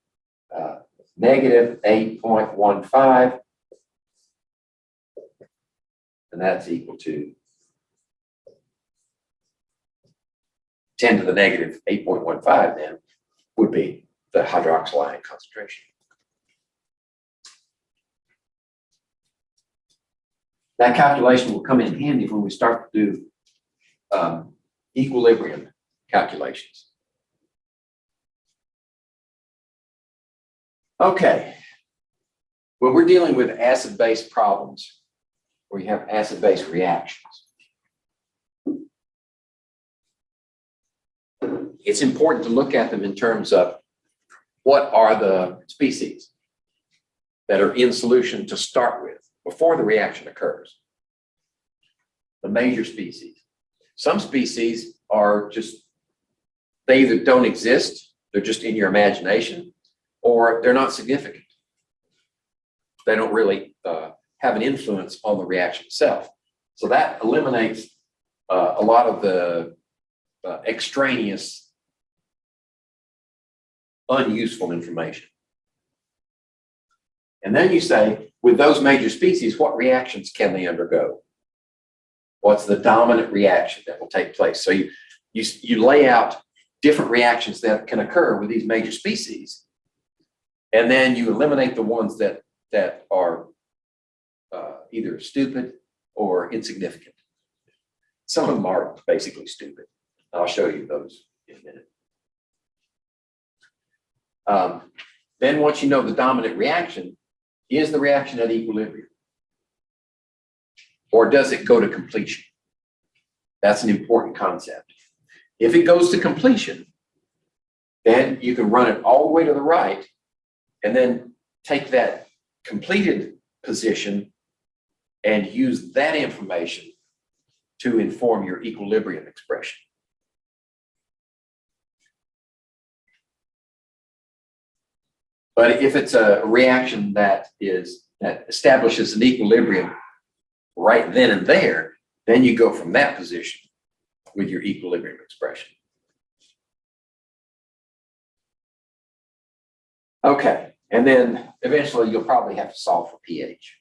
negative 8.15, and that's equal to 10 to the negative 8.15 then would be the hydroxyl ion concentration. That calculation will come in handy when we start to do equilibrium calculations. Okay, when we're dealing with acid-base problems, where you have acid-base reactions, it's important to look at them in terms of what are the species that are in solution to start with before the reaction occurs. The major species. Some species are just, they either don't exist, they're just in your imagination, or they're not significant. They don't really have an influence on the reaction itself. So that eliminates a lot of the extraneous, unuseful information. And then you say, with those major species, what reactions can they undergo? What's the dominant reaction that will take place? So you lay out different reactions that can occur with these major species, and then you eliminate the ones that are either stupid or insignificant. Some of them are basically stupid. I'll show you those in a minute. Then once you know the dominant reaction, is the reaction at equilibrium? Or does it go to completion? That's an important concept. If it goes to completion, then you can run it all the way to the right and then take that completed position and use that information to inform your equilibrium expression. But if it's a reaction that is that establishes an equilibrium right then and there, then you go from that position with your equilibrium expression. Okay, and then eventually you'll probably have to solve for pH.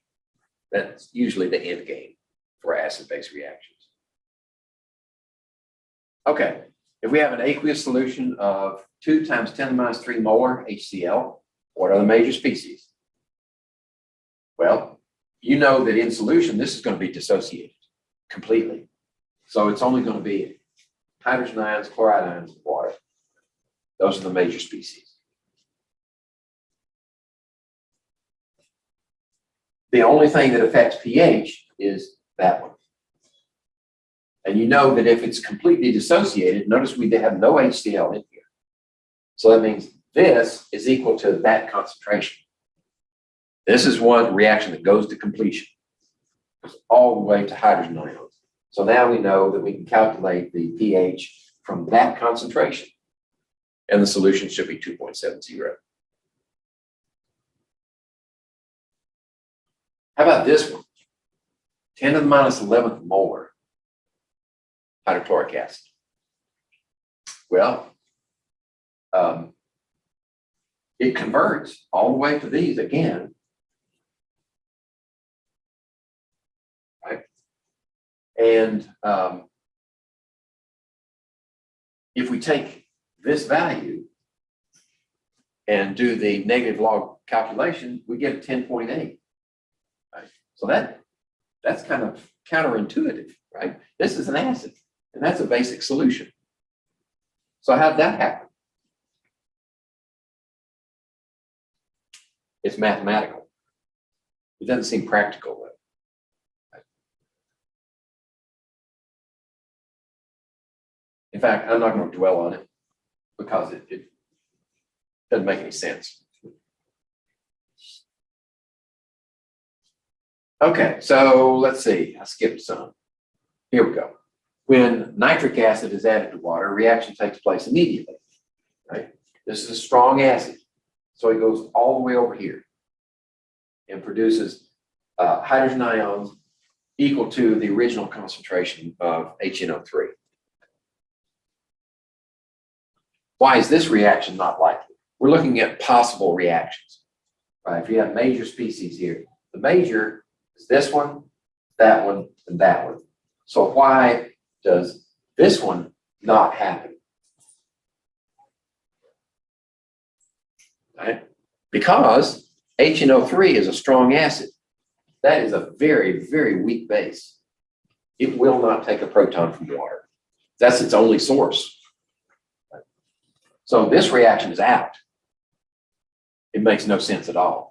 That's usually the end game for acid-base reactions. Okay, if we have an aqueous solution of 2 times 10 to the minus 3 molar HCl, what are the major species? Well, you know that in solution, this is going to be dissociated completely. So it's only going to be hydrogen ions, chloride ions, and water. Those are the major species. The only thing that affects pH is that one. And you know that if it's completely dissociated, notice we have no HCl in here. So that means this is equal to that concentration. This is one reaction that goes to completion, goes all the way to hydrogen ions. So now we know that we can calculate the pH from that concentration, and the solution should be 2.70. How about this one? 10 to the minus 11th molar hydrochloric acid. Well, it converts all the way to these again. Right? And if we take this value and do the negative log calculation, we get a 10.8. Right? So that's kind of counterintuitive, right? This is an acid, and that's a basic solution. So how'd that happen? It's mathematical. It doesn't seem practical, though. In fact, I'm not going to dwell on it because it doesn't make any sense. Okay, so let's see. I skipped some. Here we go. When nitric acid is added to water, a reaction takes place immediately. Right? This is a strong acid. So it goes all the way over here and produces hydrogen ions equal to the original concentration of HNO3. Why is this reaction not likely? We're looking at possible reactions. Right? If you have major species here, the major is this one, and that one. So why does this one not happen? Right? Because HNO3 is a strong acid. That is a very, very weak base. It will not take a proton from water. That's its only source. So this reaction is out. It makes no sense at all.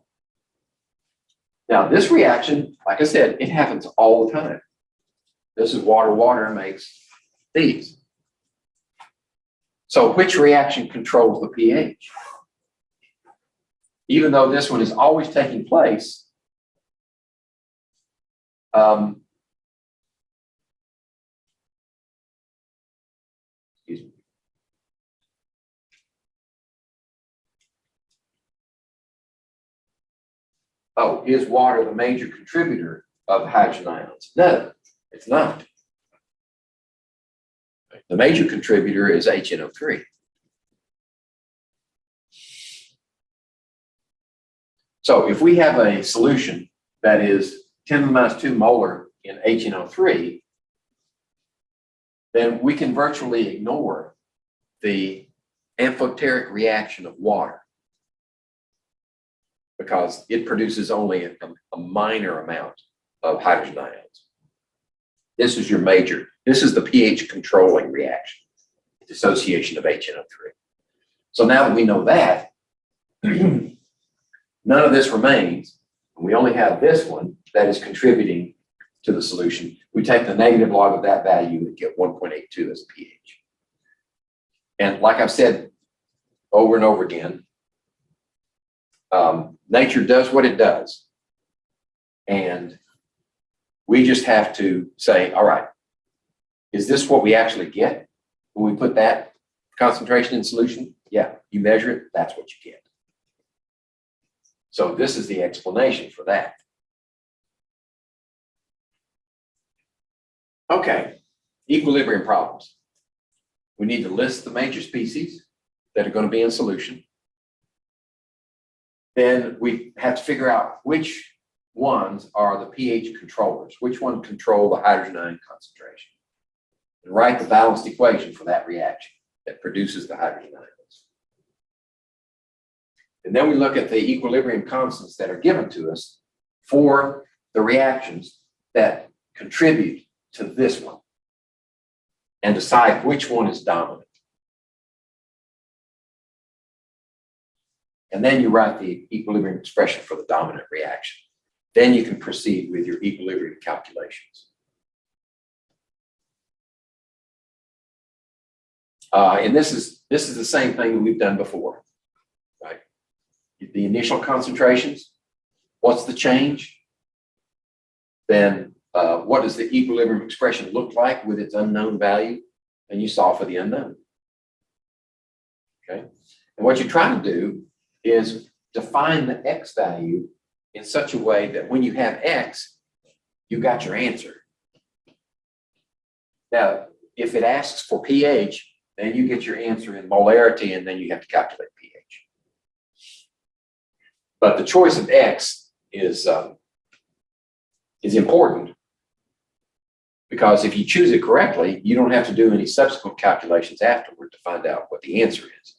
Now, this reaction, like I said, it happens all the time. This is water, water makes these. So which reaction controls the pH? Even though this one is always taking place, excuse me. Oh, is water the major contributor of hydrogen ions? No, it's not. The major contributor is HNO3. So if we have a solution that is 10 to the minus 2 molar in HNO3, then we can virtually ignore the amphoteric reaction of water because it produces only a minor amount of hydrogen ions. This is your major. This is the pH controlling reaction, dissociation of HNO3. So now that we know that, none of this remains. We only have this one that is contributing to the solution. We take the negative log of that value and get 1.82 as a pH. And like I've said over and over again, nature does what it does. And we just have to say, all right, is this what we actually get when we put that concentration in solution? Yeah, you measure it, that's what you get. So this is the explanation for that. Okay, equilibrium problems. We need to list the major species that are going to be in solution. Then we have to figure out which ones are the pH controllers, which one control the hydrogen ion concentration, and write the balanced equation for that reaction that produces the hydrogen ions. And then we look at the equilibrium constants that are given to us for the reactions that contribute to this one and decide which one is dominant. And then you write the equilibrium expression for the dominant reaction. Then you can proceed with your equilibrium calculations. And this is the same thing that we've done before, right? The initial concentrations, what's the change? Then what does the equilibrium expression look like with its unknown value? And you solve for the unknown. Okay. And what you're trying to do is define the X value in such a way that when you have X, you got your answer. Now, if it asks for pH, then you get your answer in molarity, and then you have to calculate pH. But the choice of X is important, because if you choose it correctly, you don't have to do any subsequent calculations afterward to find out what the answer is.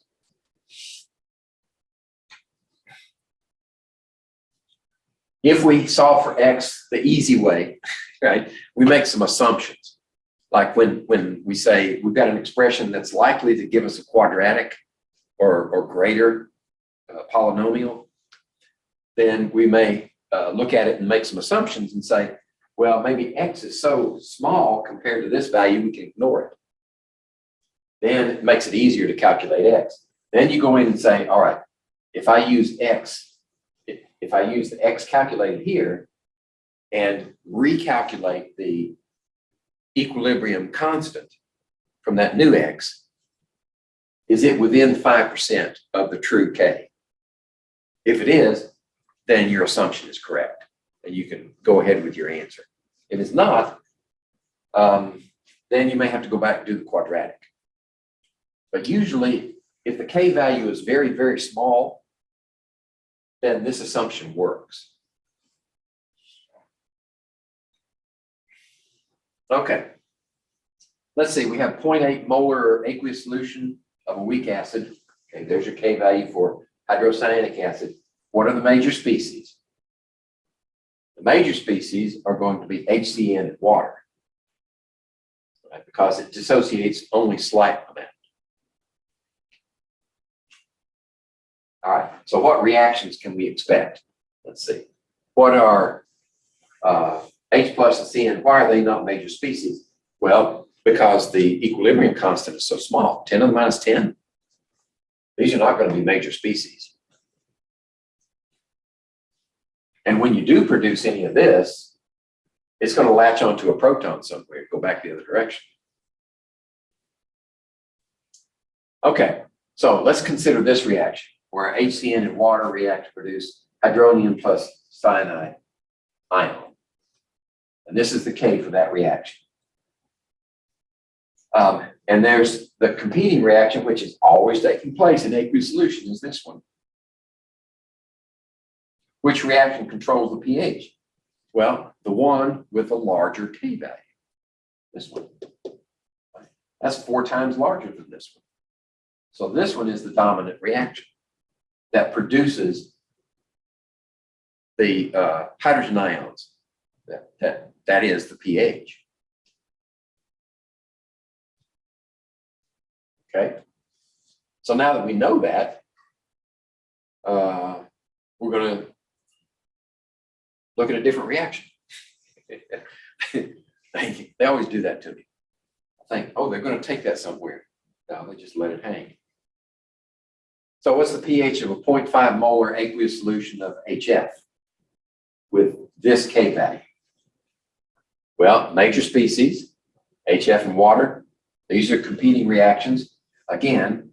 If we solve for X the easy way, right, we make some assumptions. Like when we say we've got an expression that's likely to give us a quadratic or greater polynomial, then we may look at it and make some assumptions and say, well, maybe X is so small compared to this value, we can ignore it. Then it makes it easier to calculate X. Then you go in and say, all right, if I use X, if I use the X calculated here and recalculate the equilibrium constant from that new X, is it within 5% of the true K? If it is, then your assumption is correct, and you can go ahead with your answer. If it's not, then you may have to go back and do the quadratic. But usually, if the K value is very, very small, then this assumption works. Okay. Let's see, we have 0.8 molar aqueous solution of a weak acid. Okay, there's your K value for hydrocyanic acid. What are the major species? The major species are going to be HCN and water, right, because it dissociates only slight amount. All right, so what reactions can we expect? Let's see. What are H plus and CN? Why are they not major species? Well, because the equilibrium constant is so small, 10 to the minus 10. These are not going to be major species. And when you do produce any of this, it's going to latch onto a proton somewhere, go back the other direction. Okay, so let's consider this reaction, where HCN and water react to produce hydronium plus cyanide ion. And this is the K for that reaction. And there's the competing reaction, which is always taking place in aqueous solution, is this one. Which reaction controls the pH? Well, the one with the larger K value, this one. That's 4 times larger than this one. So this one is the dominant reaction that produces the hydrogen ions. That is the pH. Okay. So now that we know that, we're going to look at a different reaction. They always do that to me. I think, oh, they're going to take that somewhere. No, they just let it hang. So what's the pH of a 0.5 molar aqueous solution of HF with this K value? Well, major species, HF and water, these are competing reactions. Again,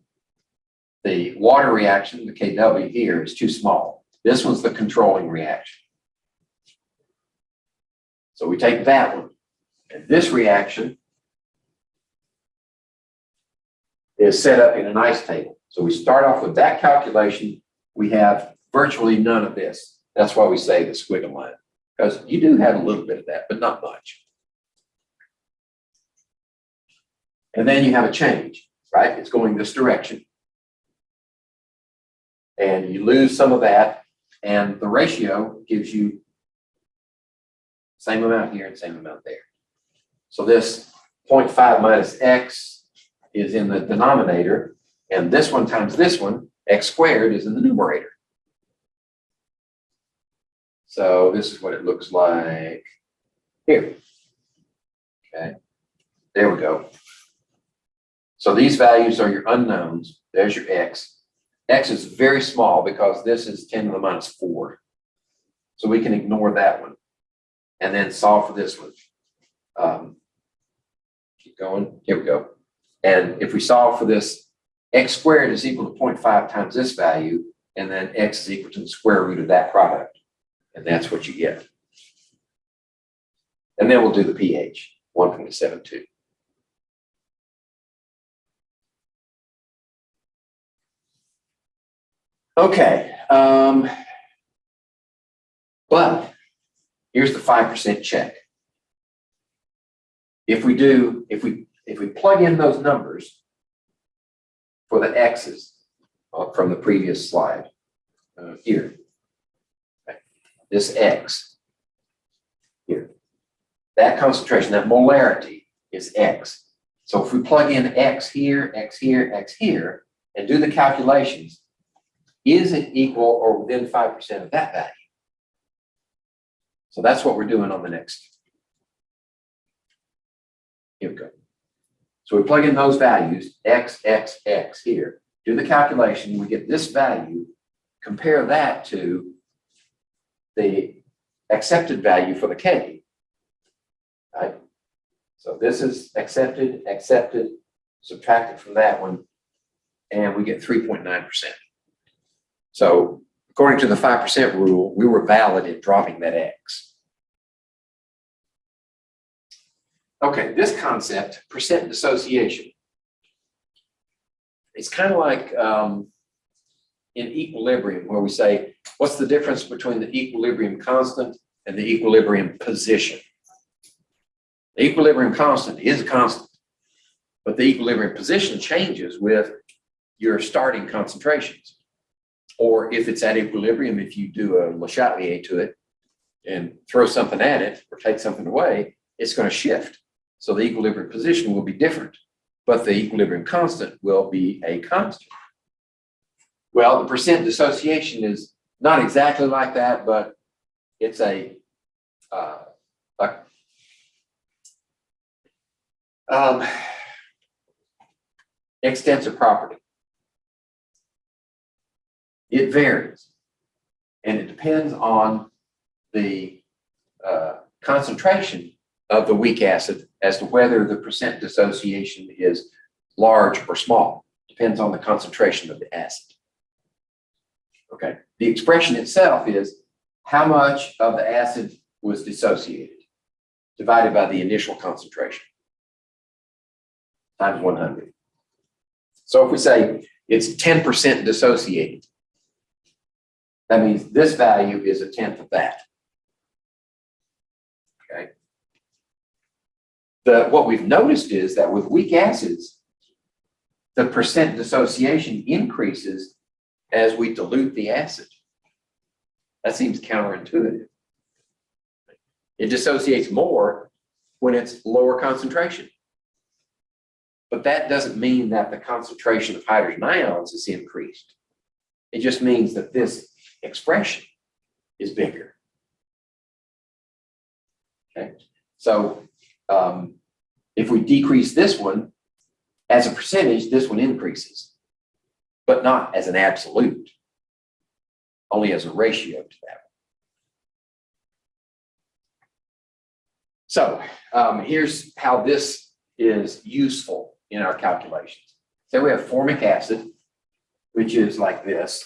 the water reaction, the KW here, is too small. This one's the controlling reaction. So we take that one, and this reaction is set up in an ice table. So we start off with that calculation. We have virtually none of this. That's why we say the squiggle line, because you do have a little bit of that, but not much. And then you have a change, right? It's going this direction. And you lose some of that, and the ratio gives you same amount here and same amount there. So this 0.5 minus x is in the denominator, and this one times this one, x squared, is in the numerator. So this is what it looks like here. Okay, there we go. So these values are your unknowns. There's your x. X is very small because this is 10 to the minus 4. So we can ignore that one and then solve for this one. Keep going. Here we go. And if we solve for this, x squared is equal to 0.5 times this value, and then x is equal to the square root of that product. And that's what you get. And then we'll do the pH, 1.72. Okay, but here's the 5% check. If we plug in those numbers for the x's from the previous slide here, okay, this x here, that concentration, that molarity is x. So if we plug in x here, x here, x here, and do the calculations, is it equal or within 5% of that value? So that's what we're doing on the next. Here we go. So we plug in those values, x, x, x here, do the calculation, we get this value, compare that to the accepted value for the K, right? So this is accepted, accepted, subtracted from that one, and we get 3.9%. So according to the 5% rule, we were valid in dropping that x. Okay, this concept, percent dissociation, it's kind of like in equilibrium, where we say, what's the difference between the equilibrium constant and the equilibrium position? The equilibrium constant is a constant, but the equilibrium position changes with your starting concentrations. Or if it's at equilibrium, if you do a Le Chatelier to it and throw something at it or take something away, it's going to shift. So the equilibrium position will be different, but the equilibrium constant will be a constant. Well, the percent dissociation is not exactly like that, but it's a extensive property. It varies, and it depends on the concentration of the weak acid as to whether the percent dissociation is large or small. Depends on the concentration of the acid. Okay, the expression itself is how much of the acid was dissociated divided by the initial concentration times 100. So if we say it's 10% dissociated, that means this value is a tenth of that. Okay. What we've noticed is that with weak acids, the percent dissociation increases as we dilute the acid. That seems counterintuitive. It dissociates more when it's lower concentration. But that doesn't mean that the concentration of hydrogen ions is increased. It just means that this expression is bigger. Okay, so if we decrease this one as a percentage, this one increases, but not as an absolute, only as a ratio to that. So here's how this is useful in our calculations. So we have formic acid, which is like this.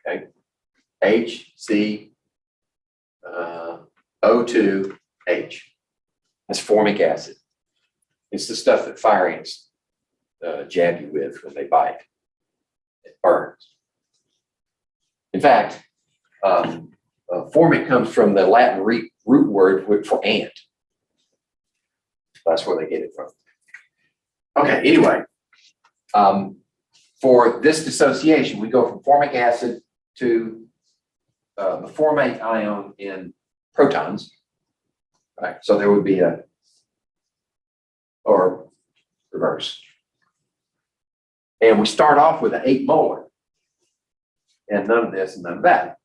Okay, HCO2H. That's formic acid. It's the stuff that fire ants jab you with when they bite. It burns. In fact, formic comes from the Latin root word for ant. That's where they get it from. Okay, anyway, for this dissociation, we go from formic acid to the formate ion in protons. Right, so there would be or reverse. And we start off with an 8 molar. And none of this and none of that.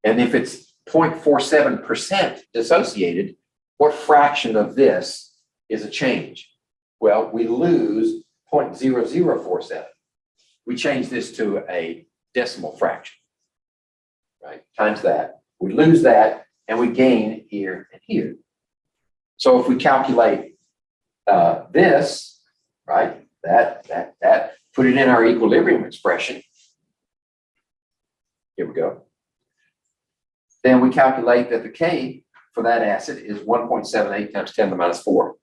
And if it's 0.47% dissociated, what fraction of this is a change? Well, we lose 0.0047. We change this to a decimal fraction, right? Times that. We lose that, and we gain here and here. So if we calculate this, right, that, put it in our equilibrium expression. Here we go. Then we calculate that the K for that acid is 1.78 times 10 to the minus 4.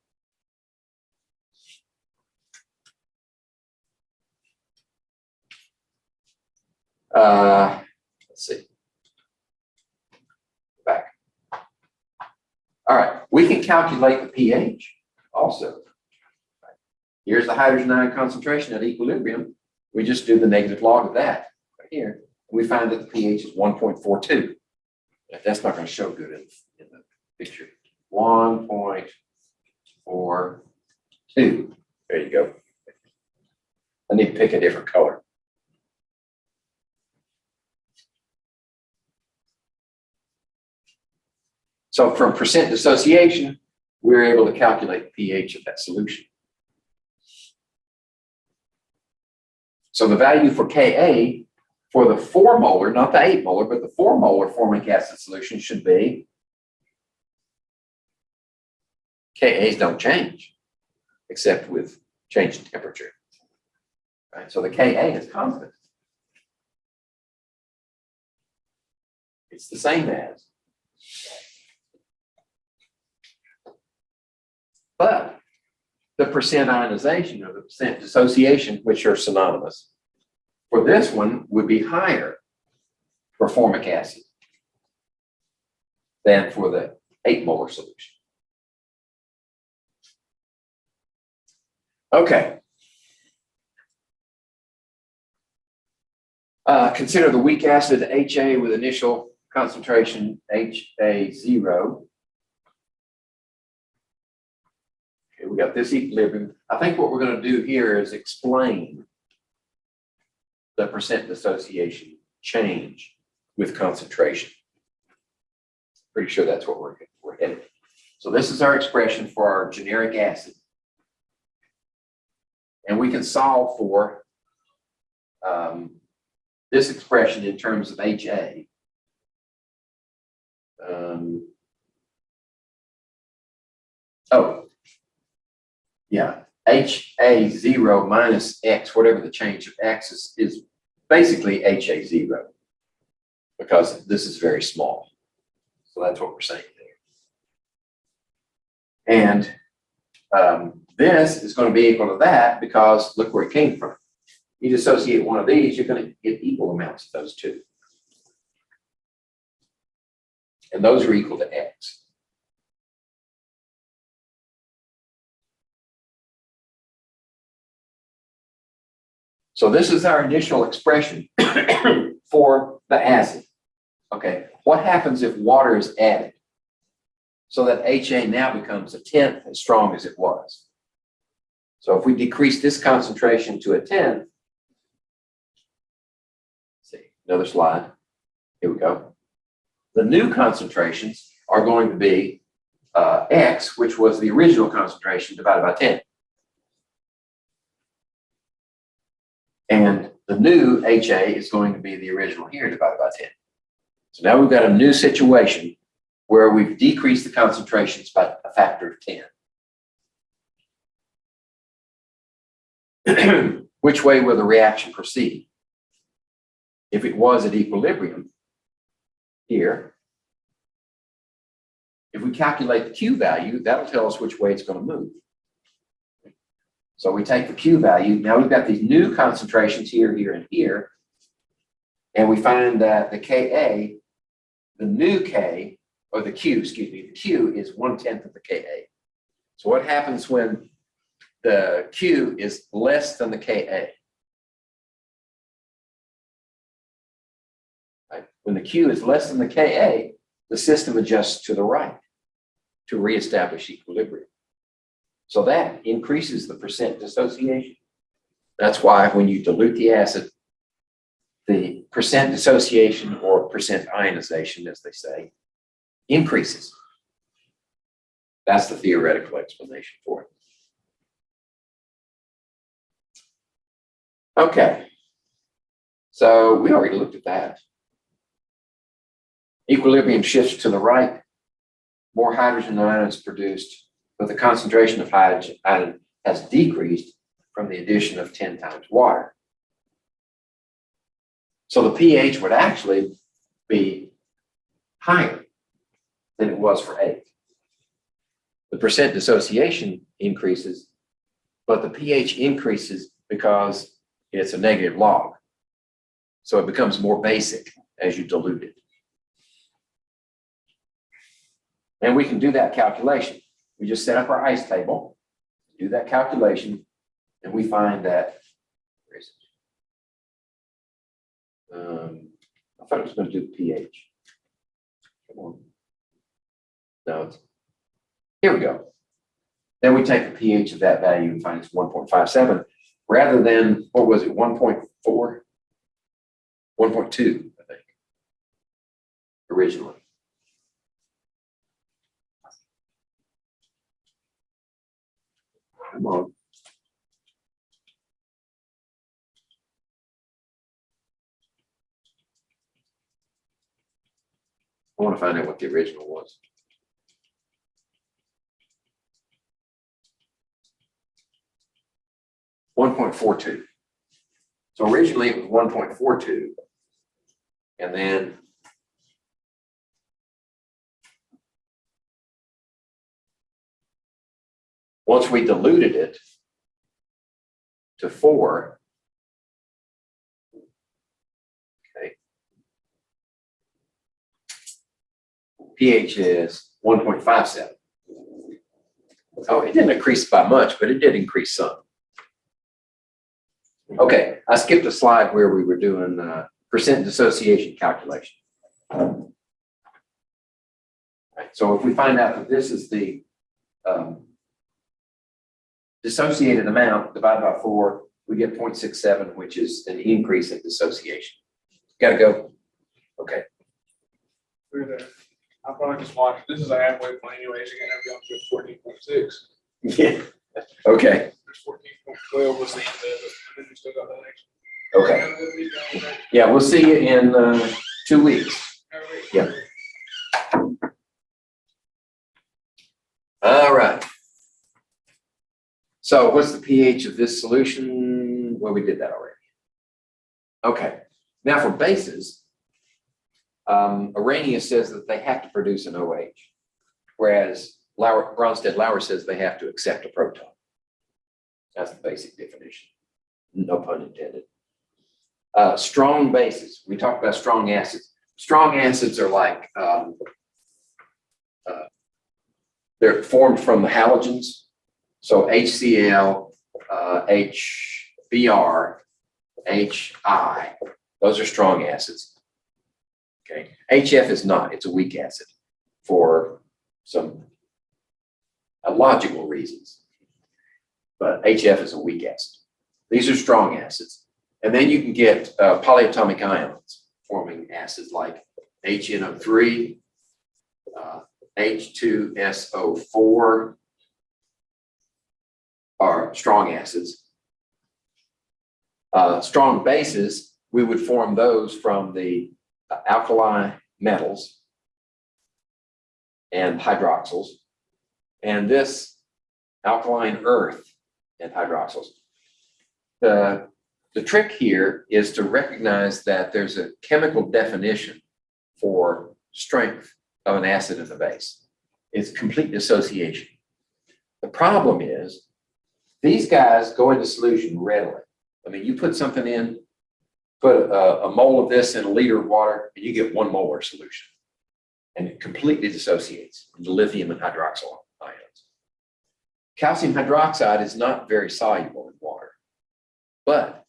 Let's see. Back. All right, we can calculate the pH also. Here's the hydrogen ion concentration at equilibrium. We just do the negative log of that right here. We find that the pH is 1.42. That's not going to show good in the picture. 1.42. There you go. I need to pick a different color. So from percent dissociation, we're able to calculate the pH of that solution. So the value for Ka for the 4 molar, not the 8 molar, but the 4 molar formic acid solution should be, Kas don't change except with change in temperature. Right? So the Ka is constant. It's the same as. But the percent ionization or the percent dissociation, which are synonymous, for this one would be higher for formic acid than for the 8 molar solution. Okay. Consider the weak acid HA with initial concentration HA0. Okay, we got this equilibrium. I think what we're going to do here is explain the percent dissociation change with concentration. Pretty sure that's what we're headed. So this is our expression for our generic acid. And we can solve for this expression in terms of HA. HA0 minus X, whatever the change of X is basically HA0 because this is very small. So that's what we're saying there. And this is going to be equal to that because look where it came from. You dissociate one of these, you're going to get equal amounts of those two. And those are equal to X. So this is our initial expression for the acid. Okay, what happens if water is added? So that HA now becomes 1/10 as strong as it was. So if we decrease this concentration to 1/10, see, another slide. Here we go. The new concentrations are going to be X, which was the original concentration divided by 10. And the new HA is going to be the original here divided by 10. So now we've got a new situation where we've decreased the concentrations by a factor of 10. Which way will the reaction proceed? if it was at equilibrium here, if we calculate the Q value, that'll tell us which way it's going to move. So we take the Q value. Now we've got these new concentrations here, here, and here. And we find that the Ka, the new K, or the Q, excuse me, the Q is 1/10 of the Ka. So what happens when the Q is less than the Ka? Right? When the Q is less than the Ka, the system adjusts to the right to reestablish equilibrium. So that increases the percent dissociation. That's why when you dilute the acid, the percent dissociation or percent ionization, as they say, increases. That's the theoretical explanation for it. Okay. So we already looked at that. Equilibrium shifts to the right, more hydrogen ions produced, but the concentration of hydrogen ion has decreased from the addition of 10 times water. So the pH would actually be higher than it was for 8. The percent dissociation increases, but the pH increases because it's a negative log. So it becomes more basic as you dilute it. And we can do that calculation. We just set up our ice table, do that calculation, and we find that, where is it? I thought it was going to do the pH. Come on. No, here we go. Then we take the pH of that value and find it's 1.57 rather than, what was it, 1.4? 1.2, I think, originally. Come on. I want to find out what the original was. .42. So originally it was 1.42, and then once we diluted it to 4, okay, pH is 1.57. Oh, it didn't increase by much, but it did increase some. Okay, I skipped a slide where we were doing percent dissociation calculation. Right, so if we find out that this is the dissociated amount divided by 4, we get 0.67, which is an increase in dissociation. Got to go? Okay.
We're there. I'll probably just watch. This is a halfway point anyway, so you're going to have to go 14.6.
Yeah. Okay.
There's 14.12 was the end of it, and then we still got the next.
Okay. Yeah, we'll see you in 2 weeks. Yeah. All right. So what's the pH of this solution? Well, we did that already. Okay. Now for bases, Arrhenius says that they have to produce an OH, whereas Bronsted-Lauer says they have to accept a proton. That's the basic definition. No pun intended. Strong bases. We talked about strong acids. Strong acids are like, they're formed from the halogens. So HCl, HBr, HI, those are strong acids. Okay. HF is not, it's a weak acid for some logical reasons. But HF is a weak acid. These are strong acids. And then you can get polyatomic ions forming acids like HNO3, H2SO4 are strong acids. Strong bases, we would form those from the alkali metals and hydroxyls. And this alkaline earth and hydroxyls. The The trick here is to recognize that there's a chemical definition for strength of an acid and a base. It's complete dissociation. The problem is these guys go into solution readily. I mean, you put something in, put a mole of this in a liter of water, and you get 1 molar solution. And it completely dissociates into lithium and hydroxyl ions. Calcium hydroxide is not very soluble in water, but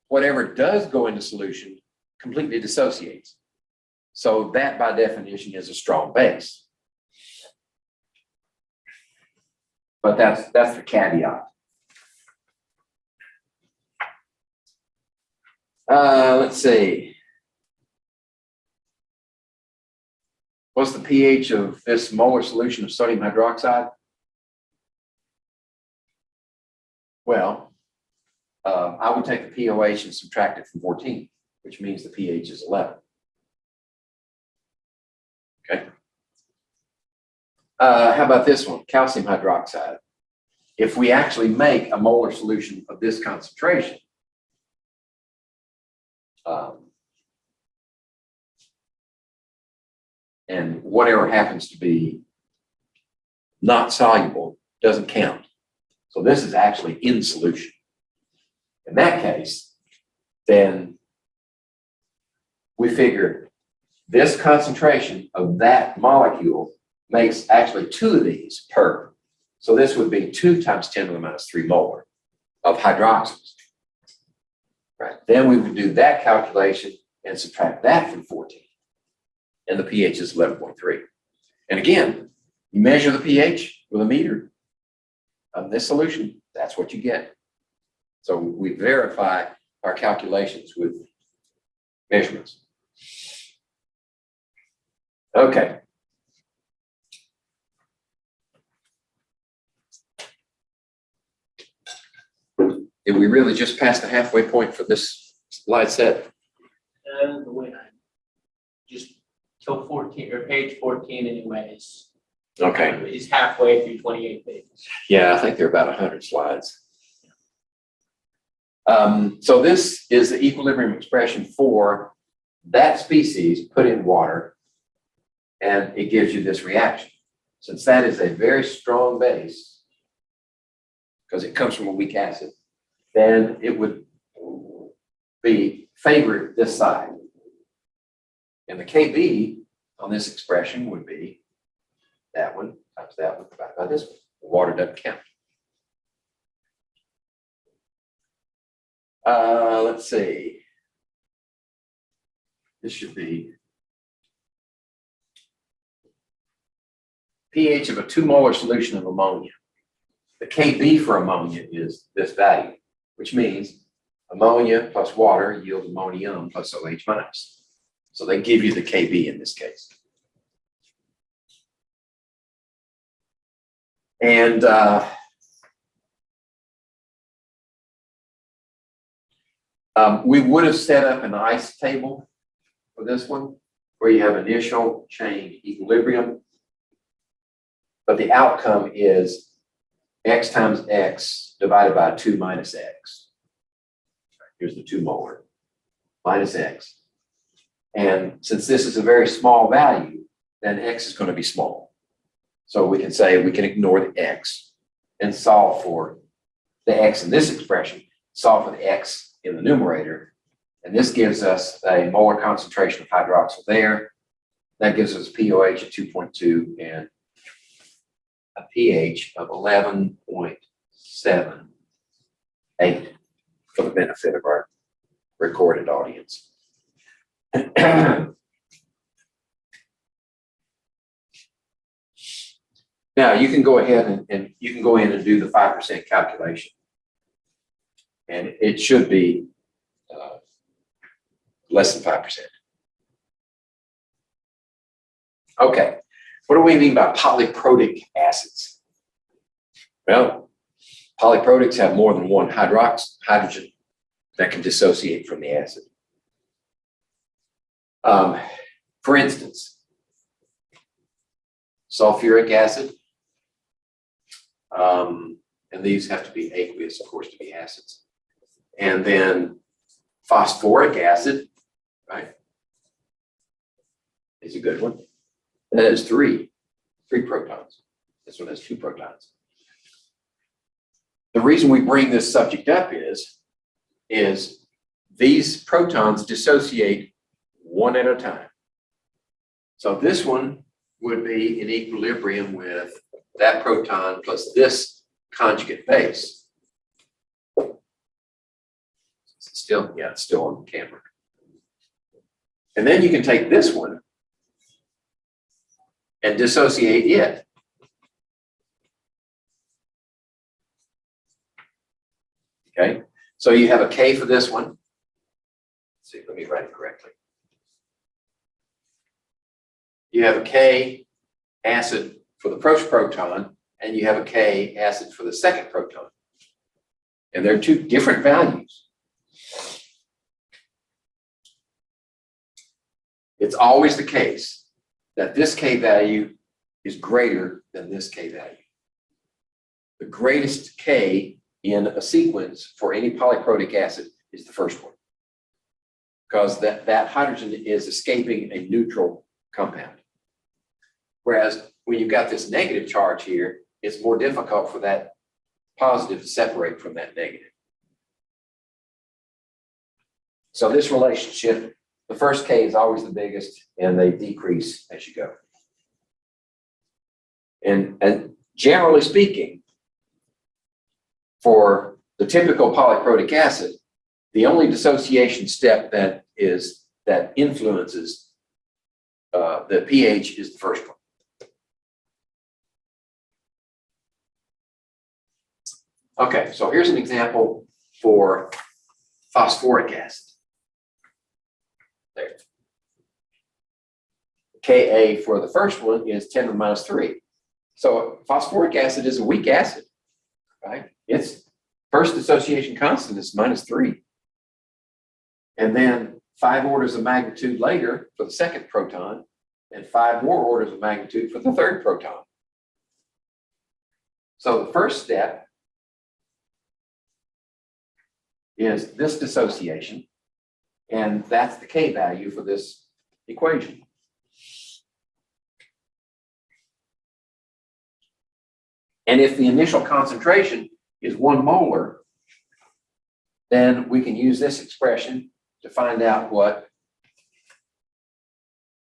whatever does go into solution completely dissociates. So that by definition is a strong base. But that's the caveat. Let's see. What's the pH of this molar solution of sodium hydroxide? Well, I would take the POH and subtract it from 14, which means the pH is 11. Okay. How about this one, calcium hydroxide? If we actually make a molar solution of this concentration, and whatever happens to be not soluble doesn't count. So this is actually in solution. In that case, then we figure this concentration of that molecule makes actually 2 of these per. So this would be 2 times 10 to the minus 3 molar of hydroxyls. Right. Then we would do that calculation and subtract that from 14. And the pH is 11.3. And again, you measure the pH with a meter of this solution, that's what you get. So we verify our calculations with measurements. Okay. Did we really just pass the halfway point for this slide set?
Wait, just till 14 or page 14 anyways.
Okay.
He's halfway through 28 pages.
Yeah, I think there are about 100 slides. So this is the equilibrium expression for that species put in water, and it gives you this reaction. Since that is a very strong base, because it comes from a weak acid, then it would be favored this side. And the KB on this expression would be that one times that one divided by this one. The water doesn't count. Let's see. This should be pH of a 2 molar solution of ammonia. The KB for ammonia is this value, which means ammonia plus water yields ammonium plus OH minus. So they give you the KB in this case. And we would have set up an ICE table for this one, where you have initial chain equilibrium, but the outcome is X times X divided by 2 minus X. Here's the 2 molar minus X. And since this is a very small value, then X is going to be small. So we can say we can ignore the X and solve for the X in this expression, solve for the X in the numerator. And this gives us a molar concentration of hydroxyl there. That gives us POH of 2.2 and a pH of 11.78 for the benefit of our recorded audience. Now you can go ahead and you can go in and do the 5% calculation. And it should be less than 5%. Okay, what do we mean by polyprotic acids? Well, polyprotics have more than one hydrogen that can dissociate from the acid. For instance, sulfuric acid, and these have to be aqueous, of course, to be acids. And then Phosphoric acid, right? Is a good one. That has three protons. This one has 2 protons. The reason we bring this subject up is these protons dissociate one at a time. So this one would be in equilibrium with that proton plus this conjugate base. It's still on camera. And then you can take this one and dissociate it. Okay, so you have a K for this one. Let's see, let me write it correctly. You have a K acid for the first proton, and you have a K acid for the second proton. And they're 2 different values. It's always the case that this K value is greater than this K value. The greatest K in a sequence for any polyprotic acid is the first one, because that hydrogen is escaping a neutral compound. Whereas when you've got this negative charge here, it's more difficult for that positive to separate from that negative. So this relationship, the first K is always the biggest, and they decrease as you go. And generally speaking, for the typical polyprotic acid, the only dissociation step that influences the pH is the first one. Okay, so here's an example for phosphoric acid. There. Ka for the first one is 10 to the minus 3. So phosphoric acid is a weak acid, right? Its first dissociation constant is -3. And then 5 orders of magnitude later for the second proton, and 5 more orders of magnitude for the third proton. So the first step is this dissociation, and that's the K value for this equation. And if the initial concentration is 1 molar, then we can use this expression to find out what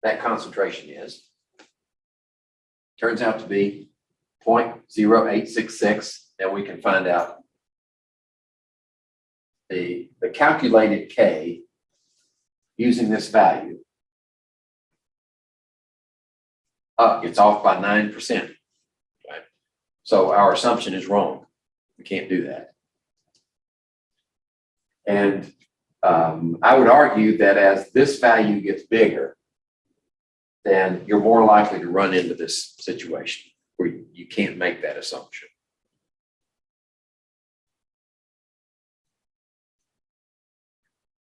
that concentration is. Turns out to be 0.0866, and we can find out the calculated K using this value. It's off by 9%. Right? So our assumption is wrong. We can't do that. And I would argue that as this value gets bigger, then you're more likely to run into this situation where you can't make that assumption.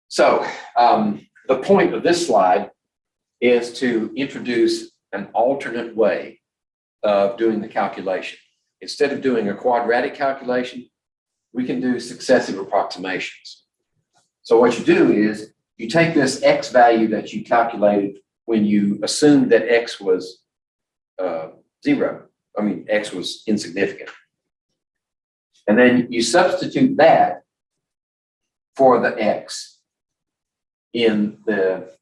So the point of this slide is to introduce an alternate way of doing the calculation. Instead of doing a quadratic calculation, we can do successive approximations. So what you do is you take this X value that you calculated when you assumed that X was 0. I mean, X was insignificant. And then you substitute that for the X in the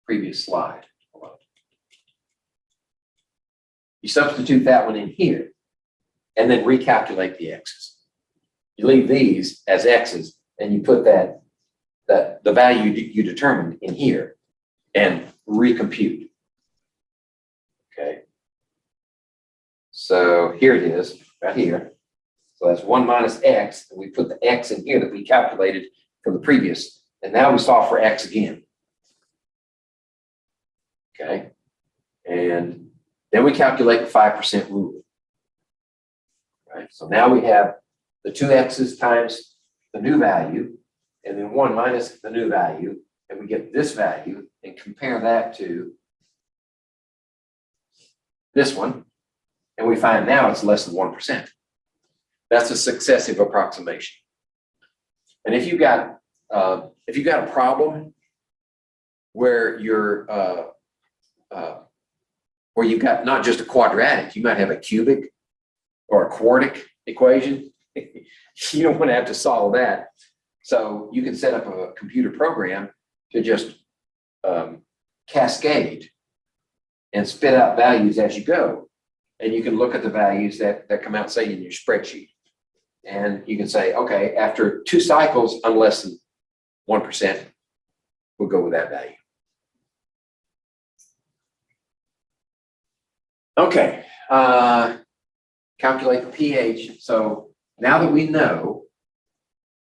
previous slide. You substitute that one in here and then recalculate the X's. You leave these as X's and you put the value you determined in here and recompute. Okay. So here it is, right here. So that's 1 minus X, and we put the X in here that we calculated from the previous. And now we solve for X again. Okay. And then we calculate the 5% rule. Right. So now we have the 2 X's times the new value, and then 1 minus the new value, and we get this value and compare that to this one, and we find now it's less than 1%. That's a successive approximation. And if you've got if you got a problem where where you've got not just a quadratic, you might have a cubic or a quartic equation. You don't want to have to solve that. So you can set up a computer program to just cascade and spit out values as you go. And you can look at the values that come out, say, in your spreadsheet. And you can say, okay, after 2 cycles, I'm less than 1%, we'll go with that value. Okay, calculate the pH. So now that we know,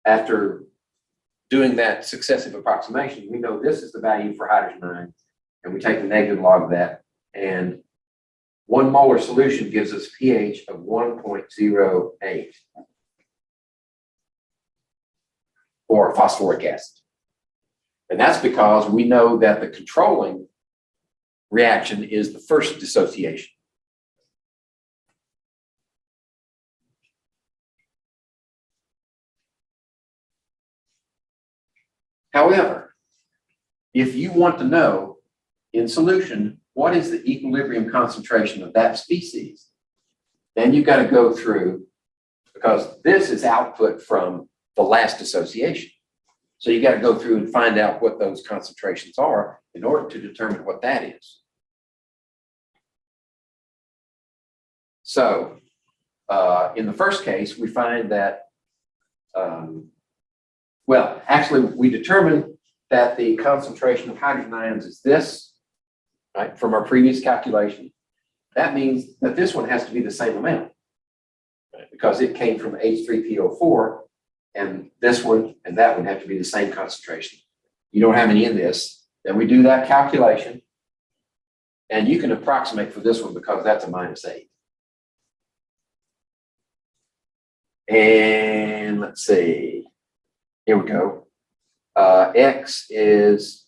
after doing that successive approximation, we know this is the value for hydrogen ion, and we take the negative log of that, and 1 molar solution gives us pH of 1.08 for phosphoric acid. And that's because we know that the controlling reaction is the first dissociation. However, if you want to know in solution what is the equilibrium concentration of that species, then you've got to go through, because this is output from the last dissociation. So you got to go through and find out what those concentrations are in order to determine what that is. So in the first case, we find that, well, actually, we determined that the concentration of hydrogen ions is this, right, from our previous calculation. That means that this one has to be the same amount, right, because it came from H3PO4, and this one and that one have to be the same concentration. You don't have any in this. Then we do that calculation, and you can approximate for this one because that's a -8. And let's see, here we go. X is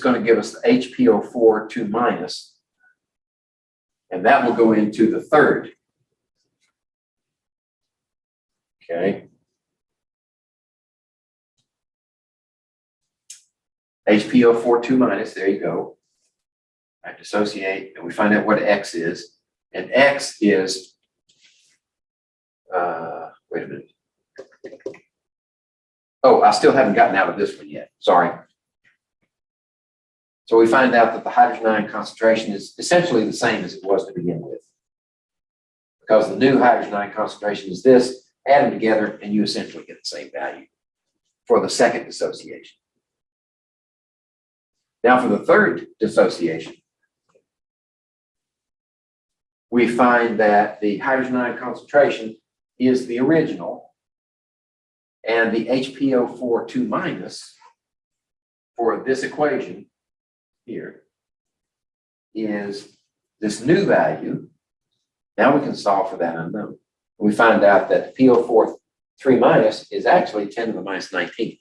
going to give us the HPO4 2-, and that will go into the third. Okay. HPO4 2-, there you go. I dissociate, and we find out what X is. And X is, wait a minute. Oh, I still haven't gotten out of this one yet. Sorry. So we find out that the hydrogen ion concentration is essentially the same as it was to begin with. Because the new hydrogen ion concentration is this, add them together, and you essentially get the same value for the second dissociation. Now for the third dissociation, we find that the hydrogen ion concentration is the original, and the HPO4 2- for this equation here is this new value. Now we can solve for that unknown. We find out that the PO4 3- is actually 10 to the -19.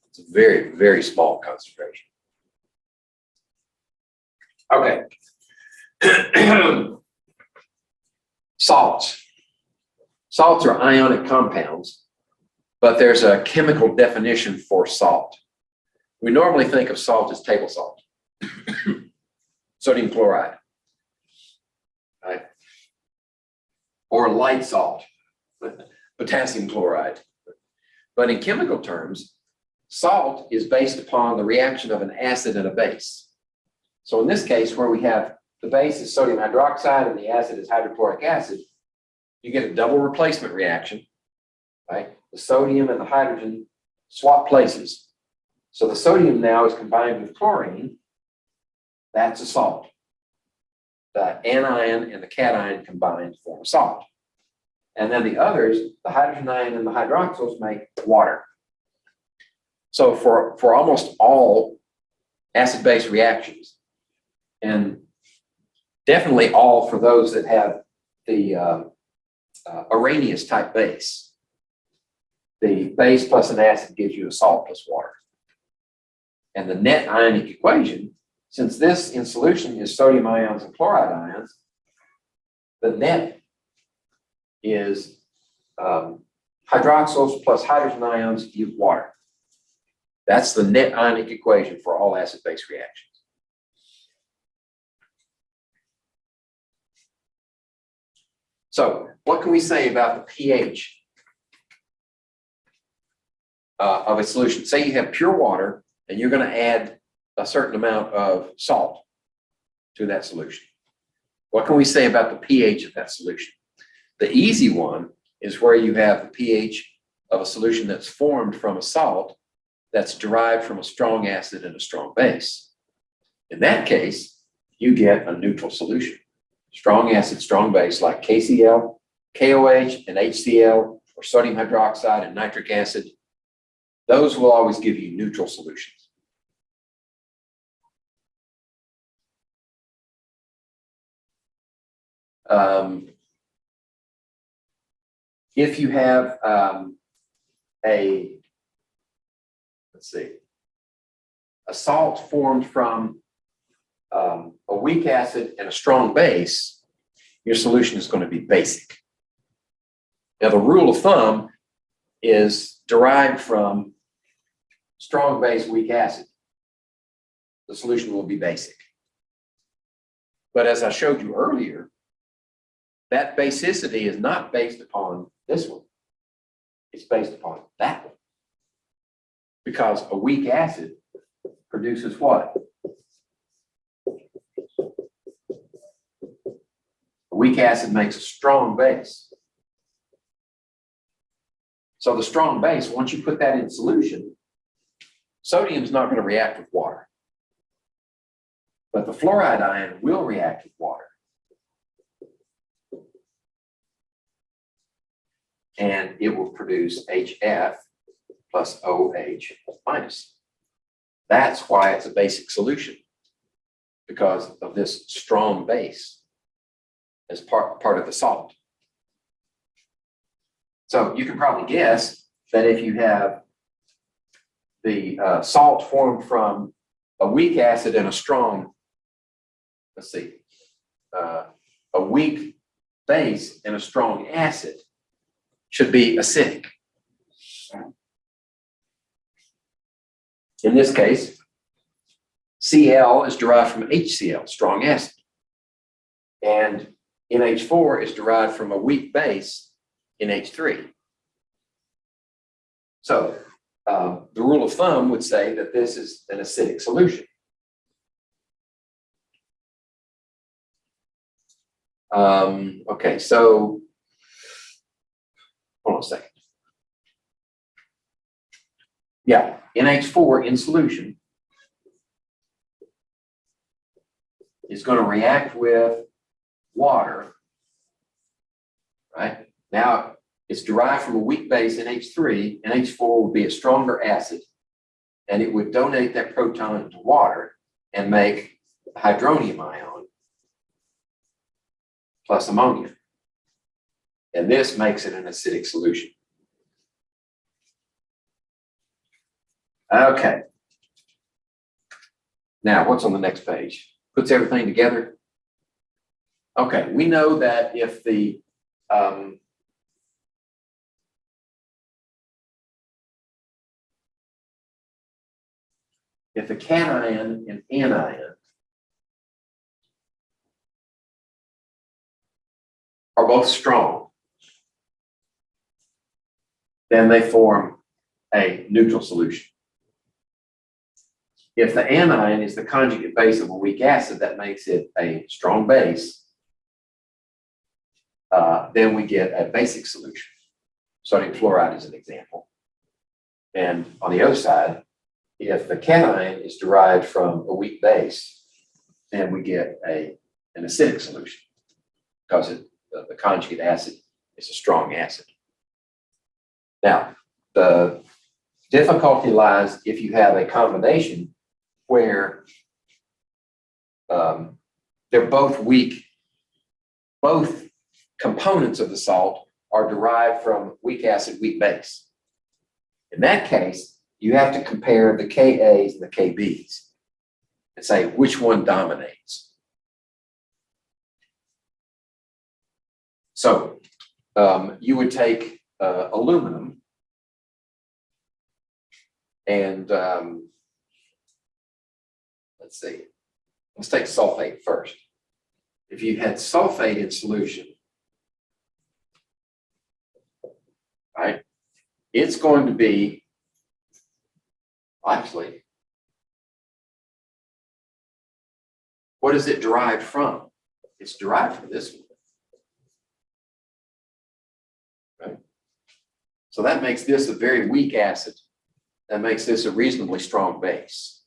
It's a very, very small concentration. Okay. Salts. Salts are ionic compounds, but there's a chemical definition for salt. We normally think of salt as table salt, sodium chloride, right? Or light salt, potassium chloride. But in chemical terms, salt is based upon the reaction of an acid and a base. So in this case, where we have the base is sodium hydroxide and the acid is hydrochloric acid, you get a double replacement reaction, right? The sodium and the hydrogen swap places. So the sodium now is combined with chlorine. That's a salt. The anion and the cation combined form a salt. And then the others, the hydrogen ion and the hydroxyls, make water. So for almost all acid-base reactions, and definitely all for those that have the Arrhenius type base, the base plus an acid gives you a salt plus water. And the net ionic equation, since this in solution is sodium ions and chloride ions, the net is hydroxyls plus hydrogen ions give water. That's the net ionic equation for all acid-base reactions. So what can we say about the pH of a solution? Say you have pure water and you're going to add a certain amount of salt to that solution. What can we say about the pH of that solution? The easy one is where you have the pH of a solution that's formed from a salt that's derived from a strong acid and a strong base. In that case, you get a neutral solution. Strong acid, strong base like KCl, KOH, and HCl, or sodium hydroxide and nitric acid. Those will always give you neutral solutions. If you have a salt formed from a weak acid and a strong base, your solution is going to be basic. Now, the rule of thumb is derived from strong base, weak acid. The solution will be basic. But as I showed you earlier, that basicity is not based upon this one. It's based upon that one. Because a weak acid produces what? A weak acid makes a strong base. So the strong base, once you put that in solution, sodium is not going to react with water. But the fluoride ion will react with water. And it will produce HF plus OH minus. That's why it's a basic solution, because of this strong base as part of the salt. So you can probably guess that if you have the salt formed from a weak acid and a strong, a weak base and a strong acid should be acidic. In this case, Cl is derived from HCl, strong acid. And NH4 is derived from a weak base, NH3. So the rule of thumb would say that this is an acidic solution. Okay, so hold on a second. Yeah, NH4 in solution is going to react with water, right? Now, it's derived from a weak base, NH3. NH4 will be a stronger acid, and it would donate that proton to water and make a hydronium ion plus ammonia. And this makes it an acidic solution. Okay. Now, what's on the next page? Puts everything together. Okay, we know that if the cation and anion are both strong, then they form a neutral solution. If the anion is the conjugate base of a weak acid, that makes it a strong base. Then we get a basic solution. Sodium fluoride is an example. And on the other side, if the cation is derived from a weak base, then we get an acidic solution because the conjugate acid is a strong acid. Now, the difficulty lies if you have a combination where they're both weak. Both components of the salt are derived from weak acid, weak base. In that case, you have to compare the Kas and the Kbs and say which one dominates. So you would take aluminum. And let's see, let's take sulfate first. If you had sulfate in solution, right, it's going to be, actually, what is it derived from? It's derived from this one. Right? So that makes this a very weak acid. That makes this a reasonably strong base.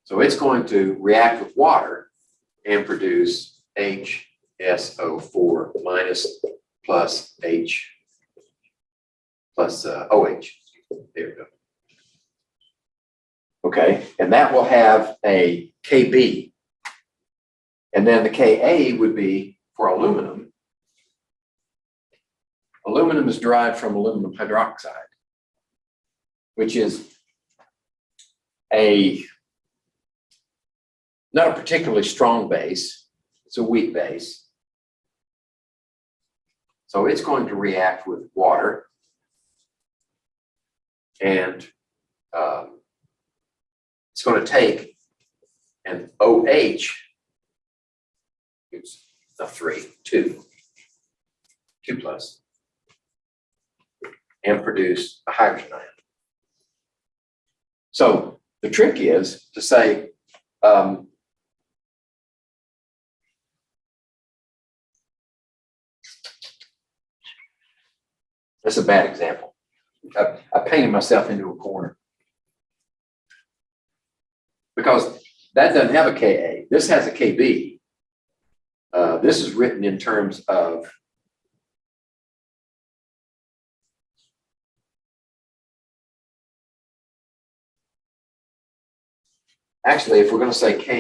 So it's going to react with water and produce HSO4 minus plus H plus OH. There we go. Okay, and that will have a Kb. And then the Ka would be for aluminum. Aluminum is derived from aluminum hydroxide, which is not a particularly strong base. It's a weak base. So it's going to react with water. And it's going to take an OH, it's a 2 plus, and produce a hydrogen ion. So the trick is to say, that's a bad example. I painted myself into a corner. Because that doesn't have a Ka. This has a Kb. This is written in terms of actually, if we're going to say Ka,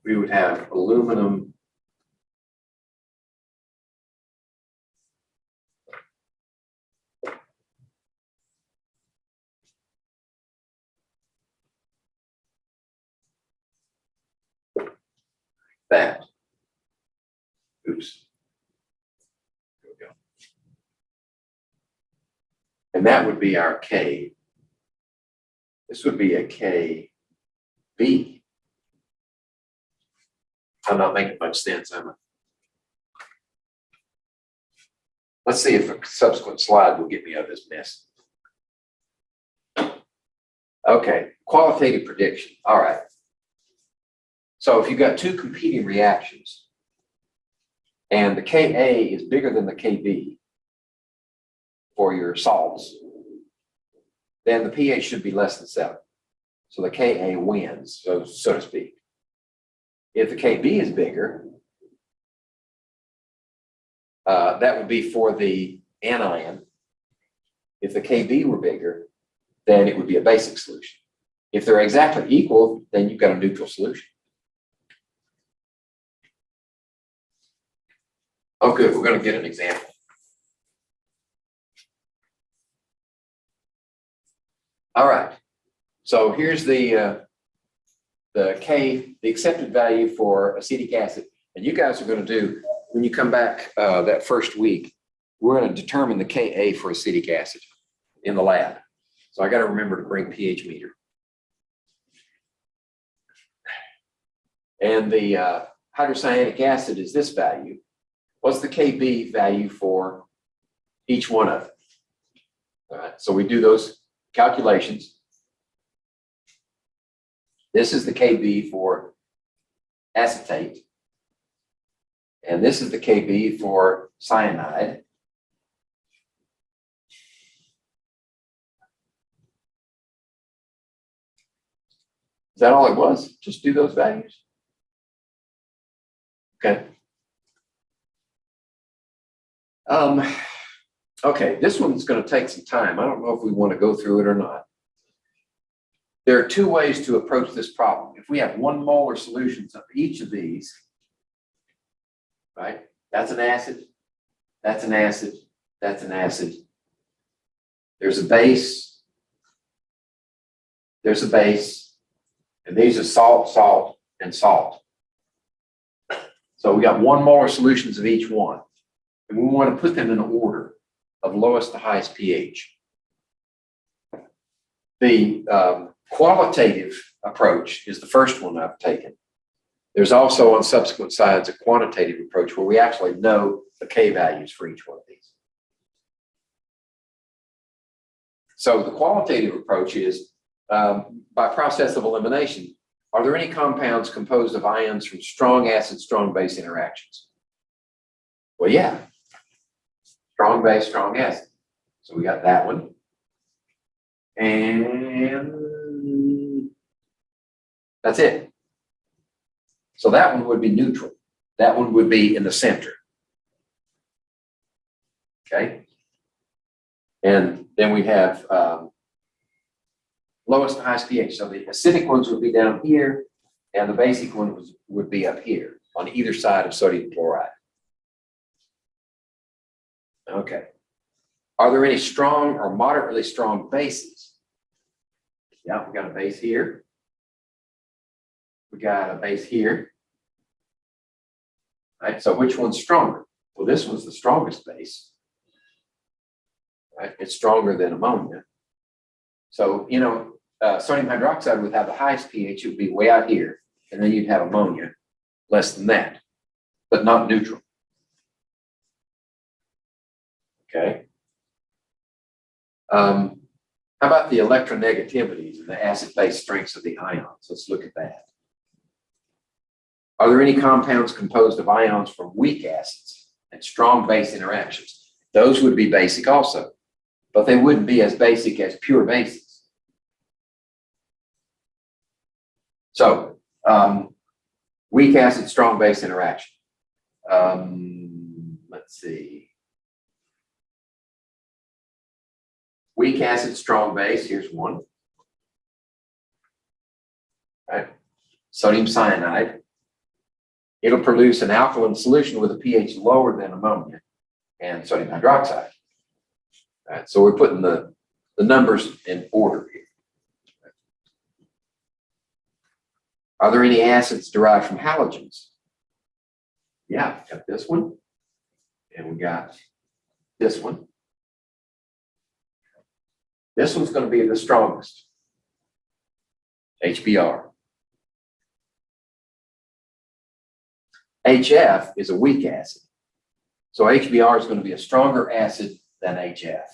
we would have aluminum that. Oops. There we go. And that would be our K. This would be a Kb. I'm not making much sense, am I? Let's see if a subsequent slide will get me out of this mess. Okay, qualitative prediction. All right. So if you've got two competing reactions and the Ka is bigger than the Kb for your salts, then the pH should be less than 7. So the Ka wins, so to speak. If the Kb is bigger, that would be for the anion. If the Kb were bigger, then it would be a basic solution. If they're exactly equal, then you've got a neutral solution. Oh, good. We're going to get an example. All right. So here's the accepted value for acetic acid. And you guys are going to do, when you come back that first week, we're going to determine the Ka for acetic acid in the lab. So I got to remember to bring pH meter. And the hydrocyanic acid is this value. What's the Kb value for each one of them? All right, so we do those calculations. This is the Kb for acetate. And this is the Kb for cyanide. Is that all it was? Just do those values? Okay. Okay, this one's going to take some time. I don't know if we want to go through it or not. There are two ways to approach this problem. If we have 1 molar solutions of each of these, right? That's an acid, that's an acid, that's an acid. There's a base, there's a base, and these are salt, salt, and salt. So we got 1 molar solutions of each one. And we want to put them in order of lowest to highest pH. The qualitative approach is the first one I've taken. There's also on subsequent sides a quantitative approach where we actually know the K values for each one of these. So the qualitative approach is by process of elimination, are there any compounds composed of ions from strong acid, strong base interactions? Well, yeah. Strong base, strong acid. So we got that one. And that's it. So that one would be neutral. That one would be in the center. Okay. And then we have lowest to highest pH. So the acidic ones would be down here, and the basic ones would be up here on either side of sodium chloride. Okay. Are there any strong or moderately strong bases? Yeah, we got a base here. We got a base here. Right, so which one's stronger? Well, this one's the strongest base. Right, it's stronger than ammonia. So, you know, sodium hydroxide would have the highest pH, it would be way out here, and then you'd have ammonia less than that, but not neutral. Okay. How about the electronegativities and the acid-base strengths of the ions? Let's look at that. Are there any compounds composed of ions from weak acids and strong base interactions? Those would be basic also, but they wouldn't be as basic as pure bases. So, weak acid, strong base interaction. Let's see. Weak acid, strong base, here's one. Right. Sodium cyanide. It'll produce an alkaline solution with a pH lower than ammonia and sodium hydroxide. Right. So we're putting the numbers in order here. Are there any acids derived from halogens? Yeah, we got this one, and we got this one. This one's going to be the strongest, HBr. HF is a weak acid. So HBr is going to be a stronger acid than HF.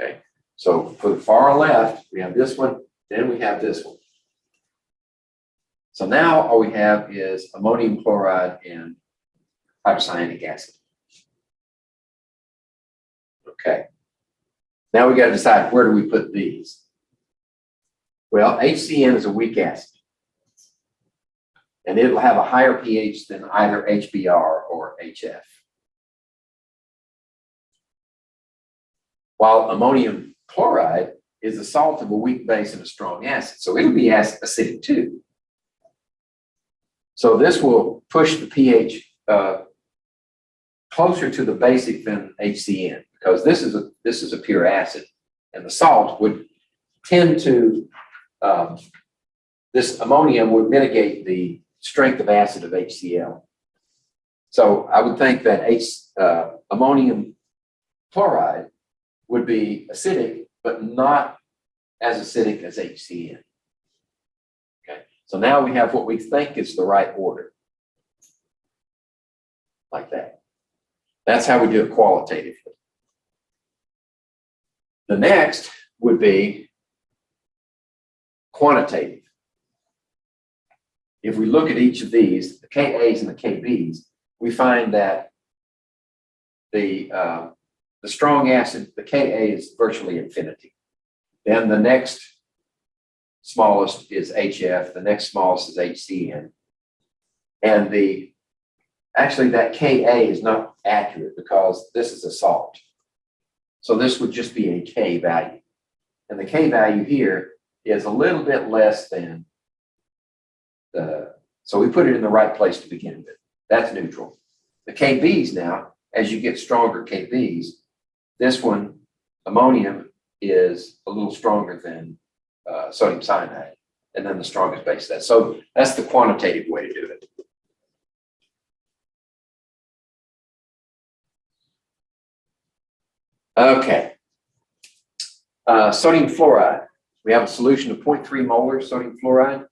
Okay, so for the far left, we have this one, then we have this one. So now all we have is ammonium chloride and hydrocyanic acid. Okay, now we got to decide where do we put these. Well, HCN is a weak acid, and it'll have a higher pH than either HBr or HF. While ammonium chloride is a salt of a weak base and a strong acid, so it'll be acidic too. So this will push the pH closer to the basic than HCN, because this is a pure acid, and the salt would tend to this ammonium would mitigate the strength of acid of HCl. So I would think that ammonium chloride would be acidic, but not as acidic as HCN. Okay, so now we have what we think is the right order, like that. That's how we do it qualitatively. The next would be quantitative. If we look at each of these, the Kas and the Kbs, we find that the strong acid, the Ka is virtually infinity. Then the next smallest is HF, the next smallest is HCN. And actually that Ka is not accurate because this is a salt. So this would just be a K value. And the K value here is a little bit less than so we put it in the right place to begin with. That's neutral. The Kbs now, as you get stronger Kbs, this one, ammonium, is a little stronger than sodium cyanide. and then the strongest base of that. So that's the quantitative way to do it. Okay. Sodium fluoride. We have a solution of 0.3 molar sodium fluoride.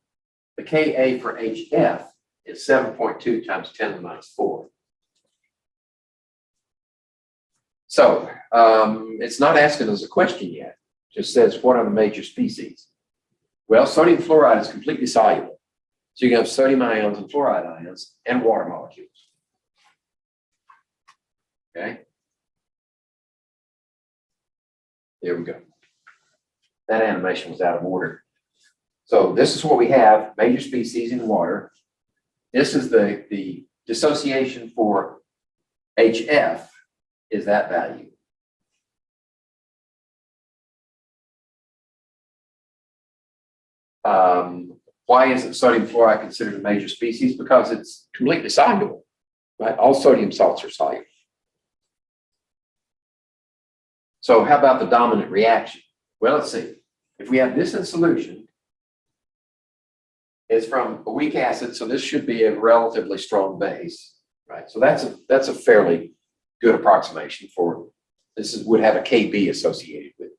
The Ka for HF is 7.2 times 10 to the minus 4. So it's not asking us a question yet. It just says, what are the major species? Well, sodium fluoride is completely soluble. So you can have sodium ions and fluoride ions and water molecules. Okay. There we go. That animation was out of order. So this is what we have, major species in water. This is the dissociation for HF is that value. Why isn't sodium fluoride considered a major species? Because it's completely soluble, right? All sodium salts are soluble. So how about the dominant reaction? Well, let's see. If we have this in solution, it's from a weak acid, so this should be a relatively strong base, right? So that's a fairly good approximation for this would have a Kb associated with it.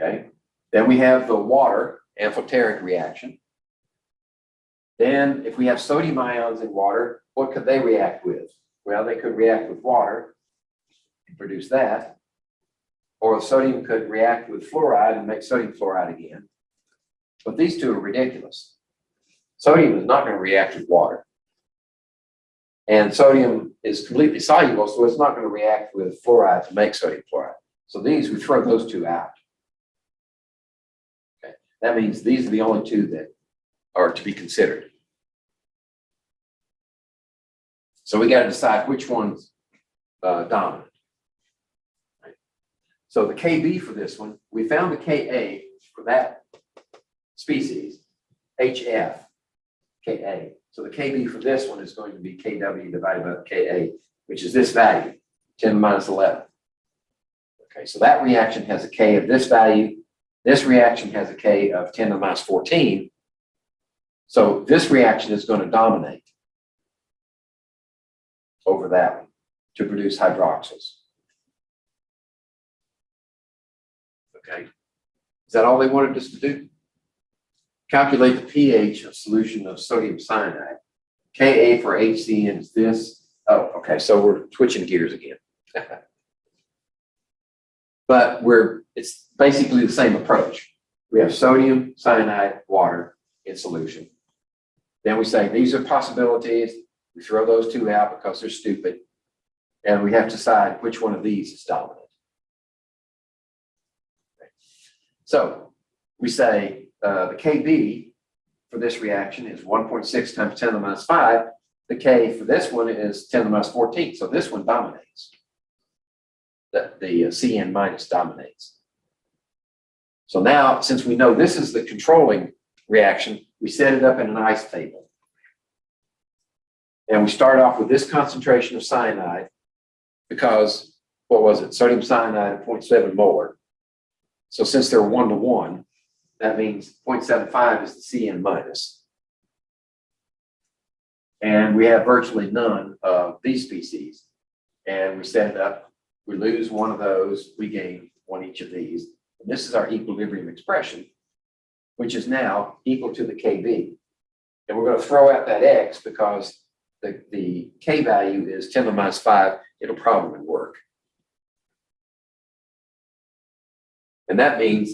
Okay. Then we have the water amphoteric reaction. Then if we have sodium ions in water, what could they react with? Well, they could react with water and produce that. Or sodium could react with fluoride and make sodium fluoride again. But these two are ridiculous. Sodium is not going to react with water. And sodium is completely soluble, so it's not going to react with fluoride to make sodium fluoride. So these, we throw those two out. Okay. That means these are the only two that are to be considered. So we got to decide which one's dominant. Right. So the Kb for this one, we found the Ka for that species, HF, Ka. So the Kb for this one is going to be Kw divided by Ka, which is this value, 10 to the minus 11. Okay, so that reaction has a K of this value. This reaction has a K of 10 to the minus 14. So this reaction is going to dominate over that one to produce hydroxyls. Okay, is that all they wanted us to do? Calculate the pH of solution of sodium cyanide. Ka for HCN is this. Oh, okay, so we're switching gears again. But it's basically the same approach. We have sodium, cyanide, water in solution. Then we say these are possibilities. We throw those two out because they're stupid. And we have to decide which one of these is dominant. Okay. So we say the Kb for this reaction is 1.6 times 10 to the minus 5. The K for this one is 10 to the minus 14. So this one dominates. The Cn minus dominates. So now, since we know this is the controlling reaction, we set it up in an ice table. And we start off with this concentration of cyanide because, what was it? Sodium cyanide at 0.7 molar. So since they're 1 to 1, that means 0.75 is the Cn minus. And we have virtually none of these species. And we set it up, we lose one of those, we gain one each of these. And this is our equilibrium expression, which is now equal to the Kb. And we're going to throw out that X because the K value is 10 to the minus 5. It'll probably work. And that means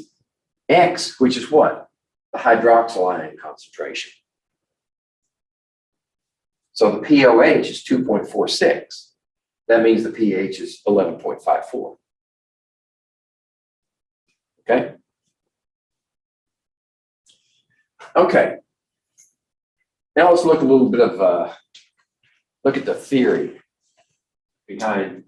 X, which is what? The hydroxyl ion concentration. So the POH is 2.46. That means the pH is 11.54. Okay? Okay. Now let's look a little bit of, look at the theory behind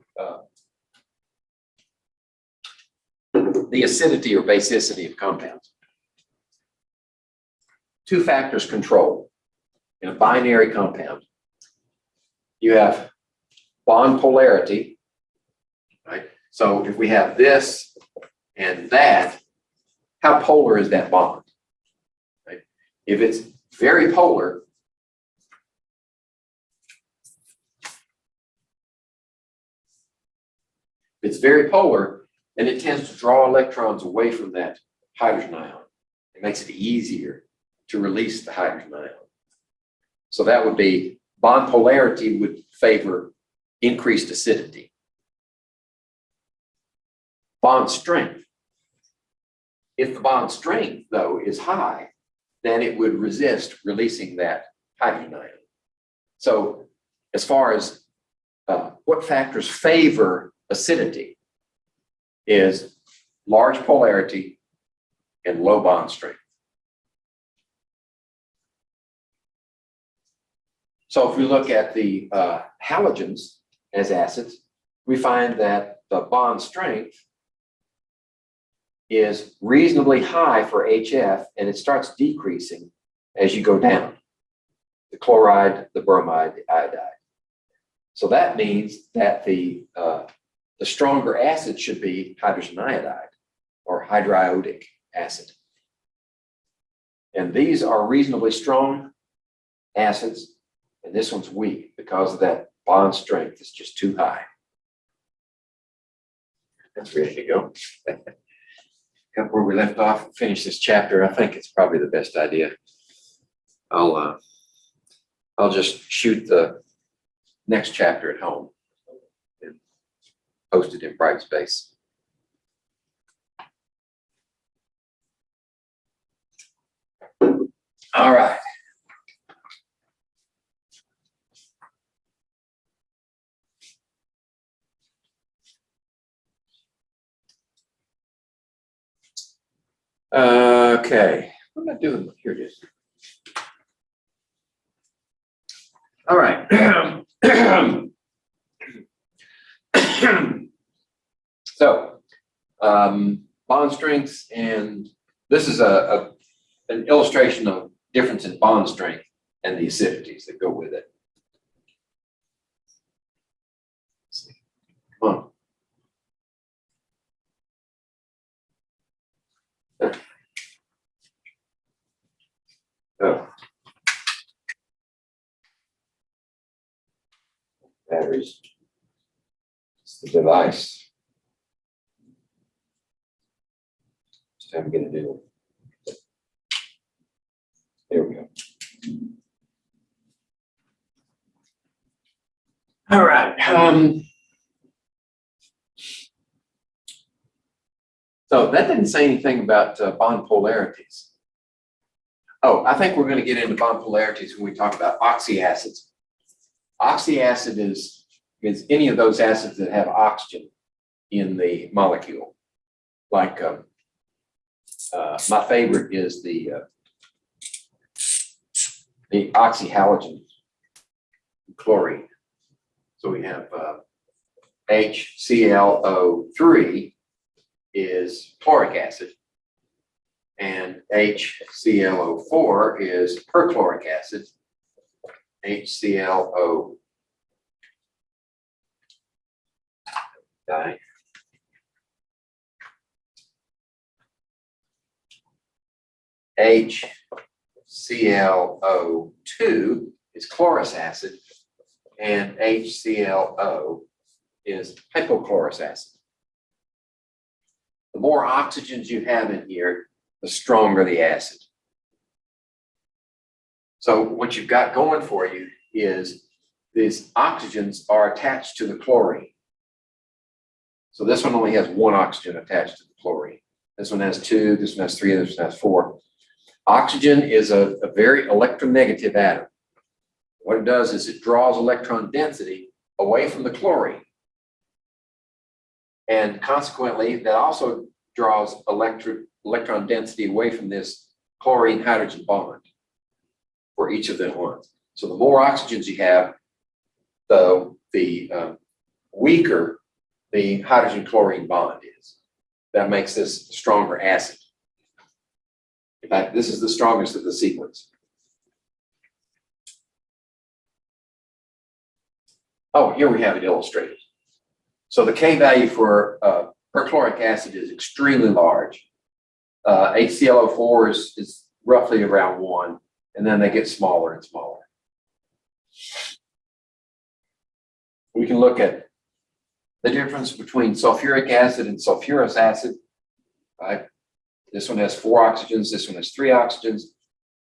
the acidity or basicity of compounds. Two factors control in a binary compound. You have bond polarity, right? So if we have this and that, how polar is that bond? If it's very polar, then it tends to draw electrons away from that hydrogen ion. It makes it easier to release the hydrogen ion. So that would be bond polarity would favor increased acidity. Bond strength. If the bond strength, though, is high, then it would resist releasing that hydrogen ion. So as far as what factors favor acidity is large polarity and low bond strength. So if we look at the halogens as acids, we find that the bond strength is reasonably high for HF, and it starts decreasing as you go down. The chloride, the bromide, the iodide. So that means that the stronger acid should be hydrogen iodide or hydriodic acid. And these are reasonably strong acids, and this one's weak because of that bond strength is just too high. That's ready to go. Up where we left off and finish this chapter, I think it's probably the best idea. I'll just shoot the next chapter at home and post it in Brightspace. All right. Okay, what am I doing? Here it is. All right. So, bond strengths, and this is an illustration of difference in bond strength and the acidities that go with it. Let's see. Come on. Oh. Batteries. It's the device. It's time to get a new one. There we go. All right. So that didn't say anything about bond polarities. Oh, I think we're going to get into bond polarities when we talk about oxyacids. Oxyacid is any of those acids that have oxygen in the molecule. Like my favorite is the oxyhalogen chlorine. So we have HClO3 is chloric acid, and HClO4 is perchloric acid. HClO HClO2 is chlorous acid, and HClO is hypochlorous acid. The more oxygens you have in here, the stronger the acid. So what you've got going for you is these oxygens are attached to the chlorine. So this one only has one oxygen attached to the chlorine. This one has two, this one has three, this one has four. Oxygen is a very electronegative atom. What it does is it draws electron density away from the chlorine. And consequently, that also draws electron density away from this chlorine hydrogen bond for each of them ones. So the more oxygens you have, the weaker the hydrogen chlorine bond is. That makes this a stronger acid. In fact, this is the strongest of the sequence. Oh, here we have it illustrated. So the K value for perchloric acid is extremely large. HClO4 is roughly around 1, and then they get smaller and smaller. We can look at the difference between sulfuric acid and sulfurous acid, right? This one has 4 oxygens, this one has 3 oxygens.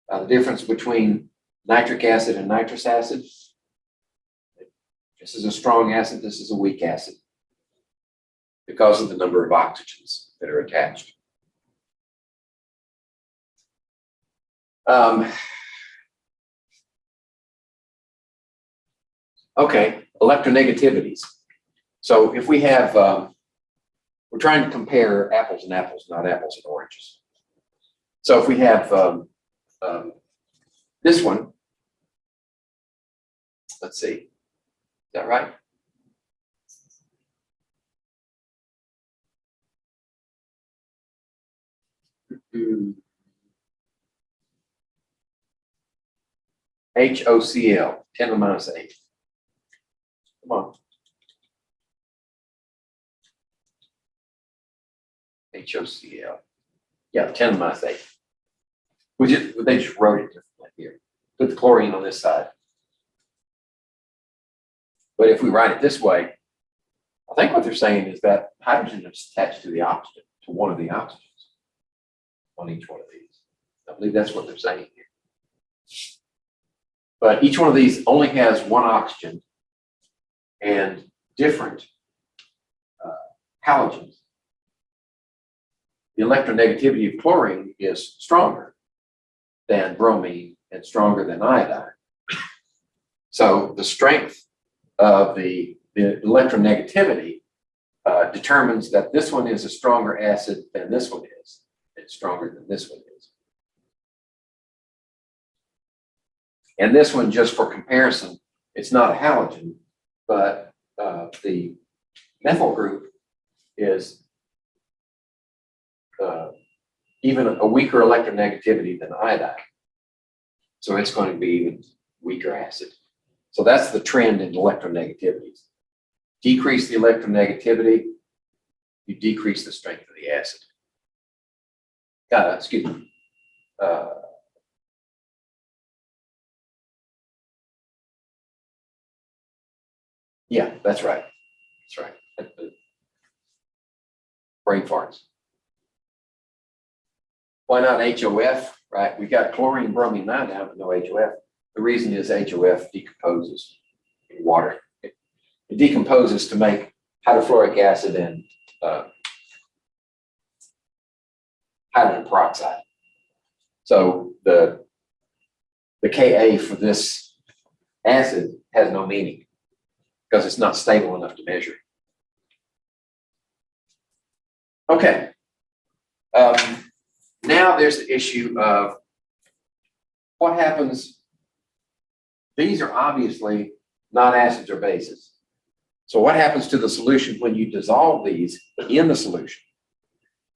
The difference between nitric acid and nitrous acid. This is a strong acid, this is a weak acid, because of the number of oxygens that are attached. Okay, electronegativities. So if we have, we're trying to compare apples and apples, not apples and oranges. So if we have this one, let's see, is that right? HOCl, 10 to the minus 8. Come on. HOCl. Yeah, 10 to the minus 8. They just wrote it differently here. Put the chlorine on this side. But if we write it this way, I think what they're saying is that hydrogen is attached to the oxygen, to one of the oxygens on each one of these. I believe that's what they're saying here. But each one of these only has 1 oxygen and different halogens. The electronegativity of chlorine is stronger than bromine and stronger than iodine. So the strength of the electronegativity determines that this one is a stronger acid than this one is. It's stronger than this one is. And this one, just for comparison, it's not a halogen, but the methyl group is even a weaker electronegativity than iodine. So it's going to be even weaker acid. So that's the trend in electronegativities. Decrease the electronegativity, you decrease the strength of the acid. Excuse me. Yeah, that's right. That's right. Brain farts. Why not HOF, right? We've got chlorine, bromine, iodine, but no HOF. The reason is HOF decomposes in water. It decomposes to make hydrofluoric acid and hydrogen peroxide. So the Ka for this acid has no meaning because it's not stable enough to measure. Okay. Now there's the issue of what happens. These are obviously not acids or bases. So what happens to the solution when you dissolve these in the solution?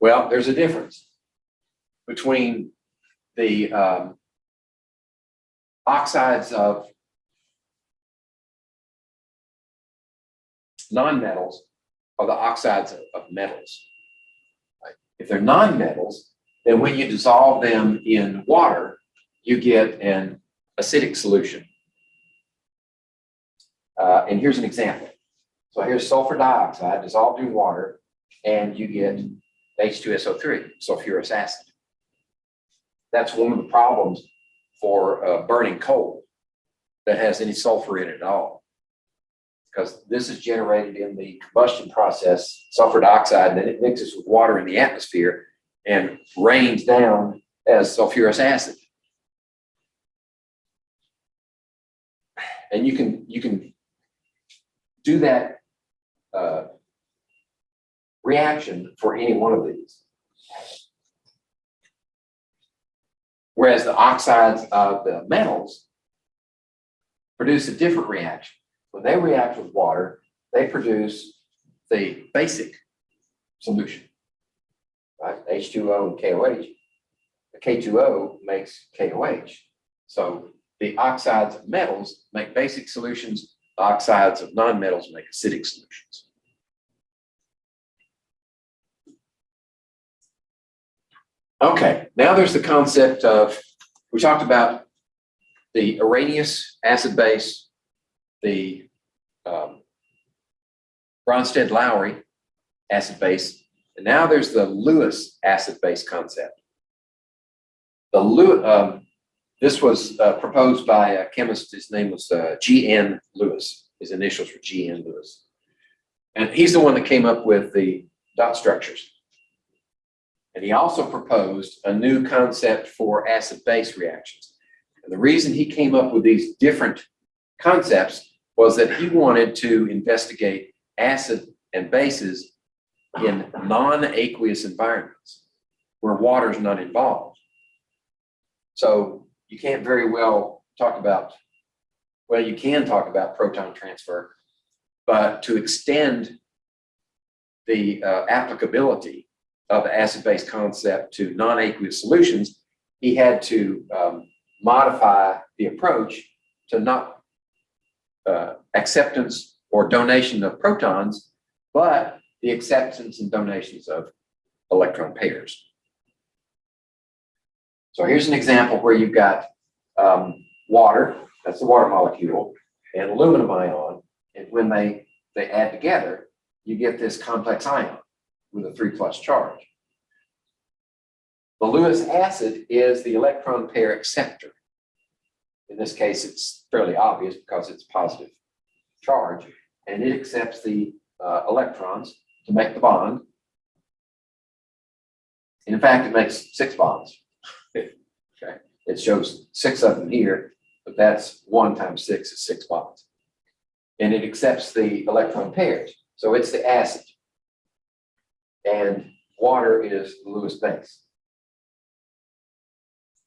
Well, there's a difference between the oxides of nonmetals or the oxides of metals. Right? If they're nonmetals, then when you dissolve them in water, you get an acidic solution. And here's an example. So here's sulfur dioxide dissolved in water, and you get H2SO3, sulfurous acid. That's one of the problems for burning coal that has any sulfur in it at all. Because this is generated in the combustion process, sulfur dioxide, and then it mixes with water in the atmosphere and rains down as sulfurous acid. And you can do that reaction for any one of these. Whereas the oxides of the metals produce a different reaction. When they react with water, they produce the basic solution, right? H2O and KOH. The K2O makes KOH. So the oxides of metals make basic solutions. The oxides of nonmetals make acidic solutions. Okay, now there's the concept of, we talked about the Arrhenius acid base, the Bronsted-Lowry acid base, and now there's the Lewis acid base concept. This was proposed by a chemist. His name was G.N. Lewis. His initials were G.N. Lewis. And he's the one that came up with the dot structures. And he also proposed a new concept for acid-base reactions. And the reason he came up with these different concepts was that he wanted to investigate acid and bases in non-aqueous environments where water is not involved. So you can't very well talk about, well, you can talk about proton transfer, but to extend the applicability of the acid-base concept to non-aqueous solutions, he had to modify the approach to not acceptance or donation of protons, but the acceptance and donations of electron pairs. So here's an example where you've got water, that's the water molecule, and aluminum ion, and when they add together, you get this complex ion with a 3+ charge. The Lewis acid is the electron pair acceptor. In this case, it's fairly obvious because it's positive charge, and it accepts the electrons to make the bond. And in fact, it makes 6 bonds. Okay, it shows 6 of them here, but that's 1 times 6 is 6 bonds. And it accepts the electron pairs. So it's the acid. And water is the Lewis base.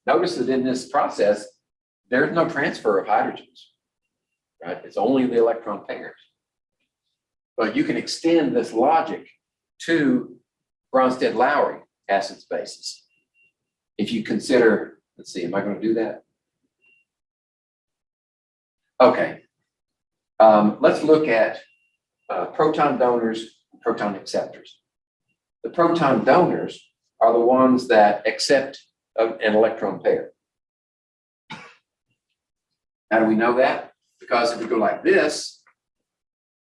Notice that in this process, there's no transfer of hydrogens, right? It's only the electron pairs. But you can extend this logic to Bronsted-Lowry acids bases. If you consider, let's see, am I going to do that? Okay. Let's look at proton donors, and proton acceptors. The proton donors are the ones that accept an electron pair. How do we know that? Because if we go like this,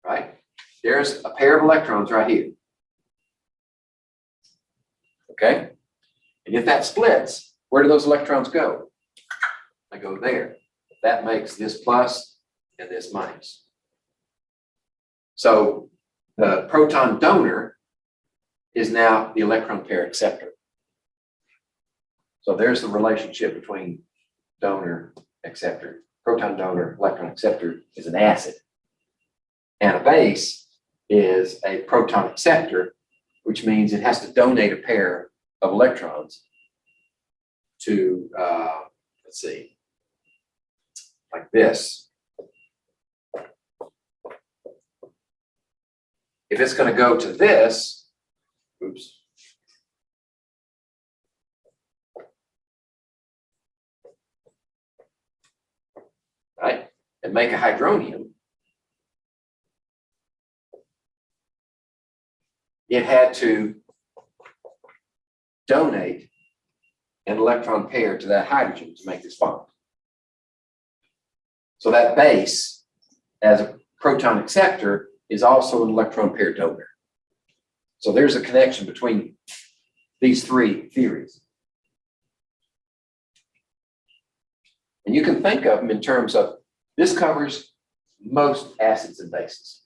right, there's a pair of electrons right here. Okay? And if that splits, where do those electrons go? They go there. That makes this plus and this minus. So the proton donor is now the electron pair acceptor. So there's the relationship between donor, acceptor. Proton donor, electron acceptor is an acid. And a base is a proton acceptor, which means it has to donate a pair of electrons to, let's see, like this. If it's going to go to this, oops. Right, and make a hydronium, it had to donate an electron pair to that hydrogen to make this bond. So that base, as a proton acceptor, is also an electron pair donor. So there's a connection between these 3 theories. And you can think of them in terms of, this covers most acids and bases.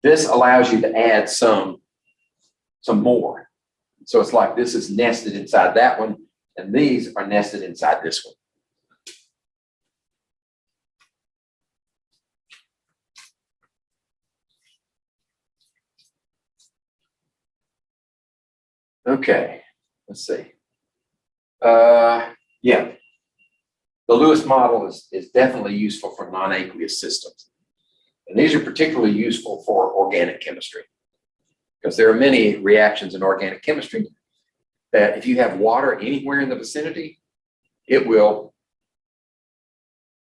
This allows you to add some more. So it's like this is nested inside that one, and these are nested inside this one. Okay, let's see. Yeah. The Lewis model is definitely useful for non-aqueous systems. And these are particularly useful for organic chemistry, because there are many reactions in organic chemistry that if you have water anywhere in the vicinity, it will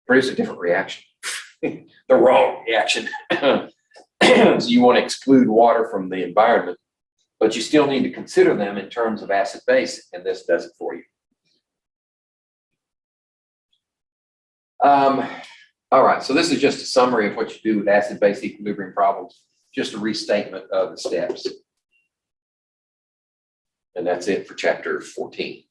produce a different reaction, the wrong reaction. So you want to exclude water from the environment, But you still need to consider them in terms of acid base, and this does it for you. All right, so this is just a summary of what you do with acid base equilibrium problems, just a restatement of the steps. And that's it for chapter 14.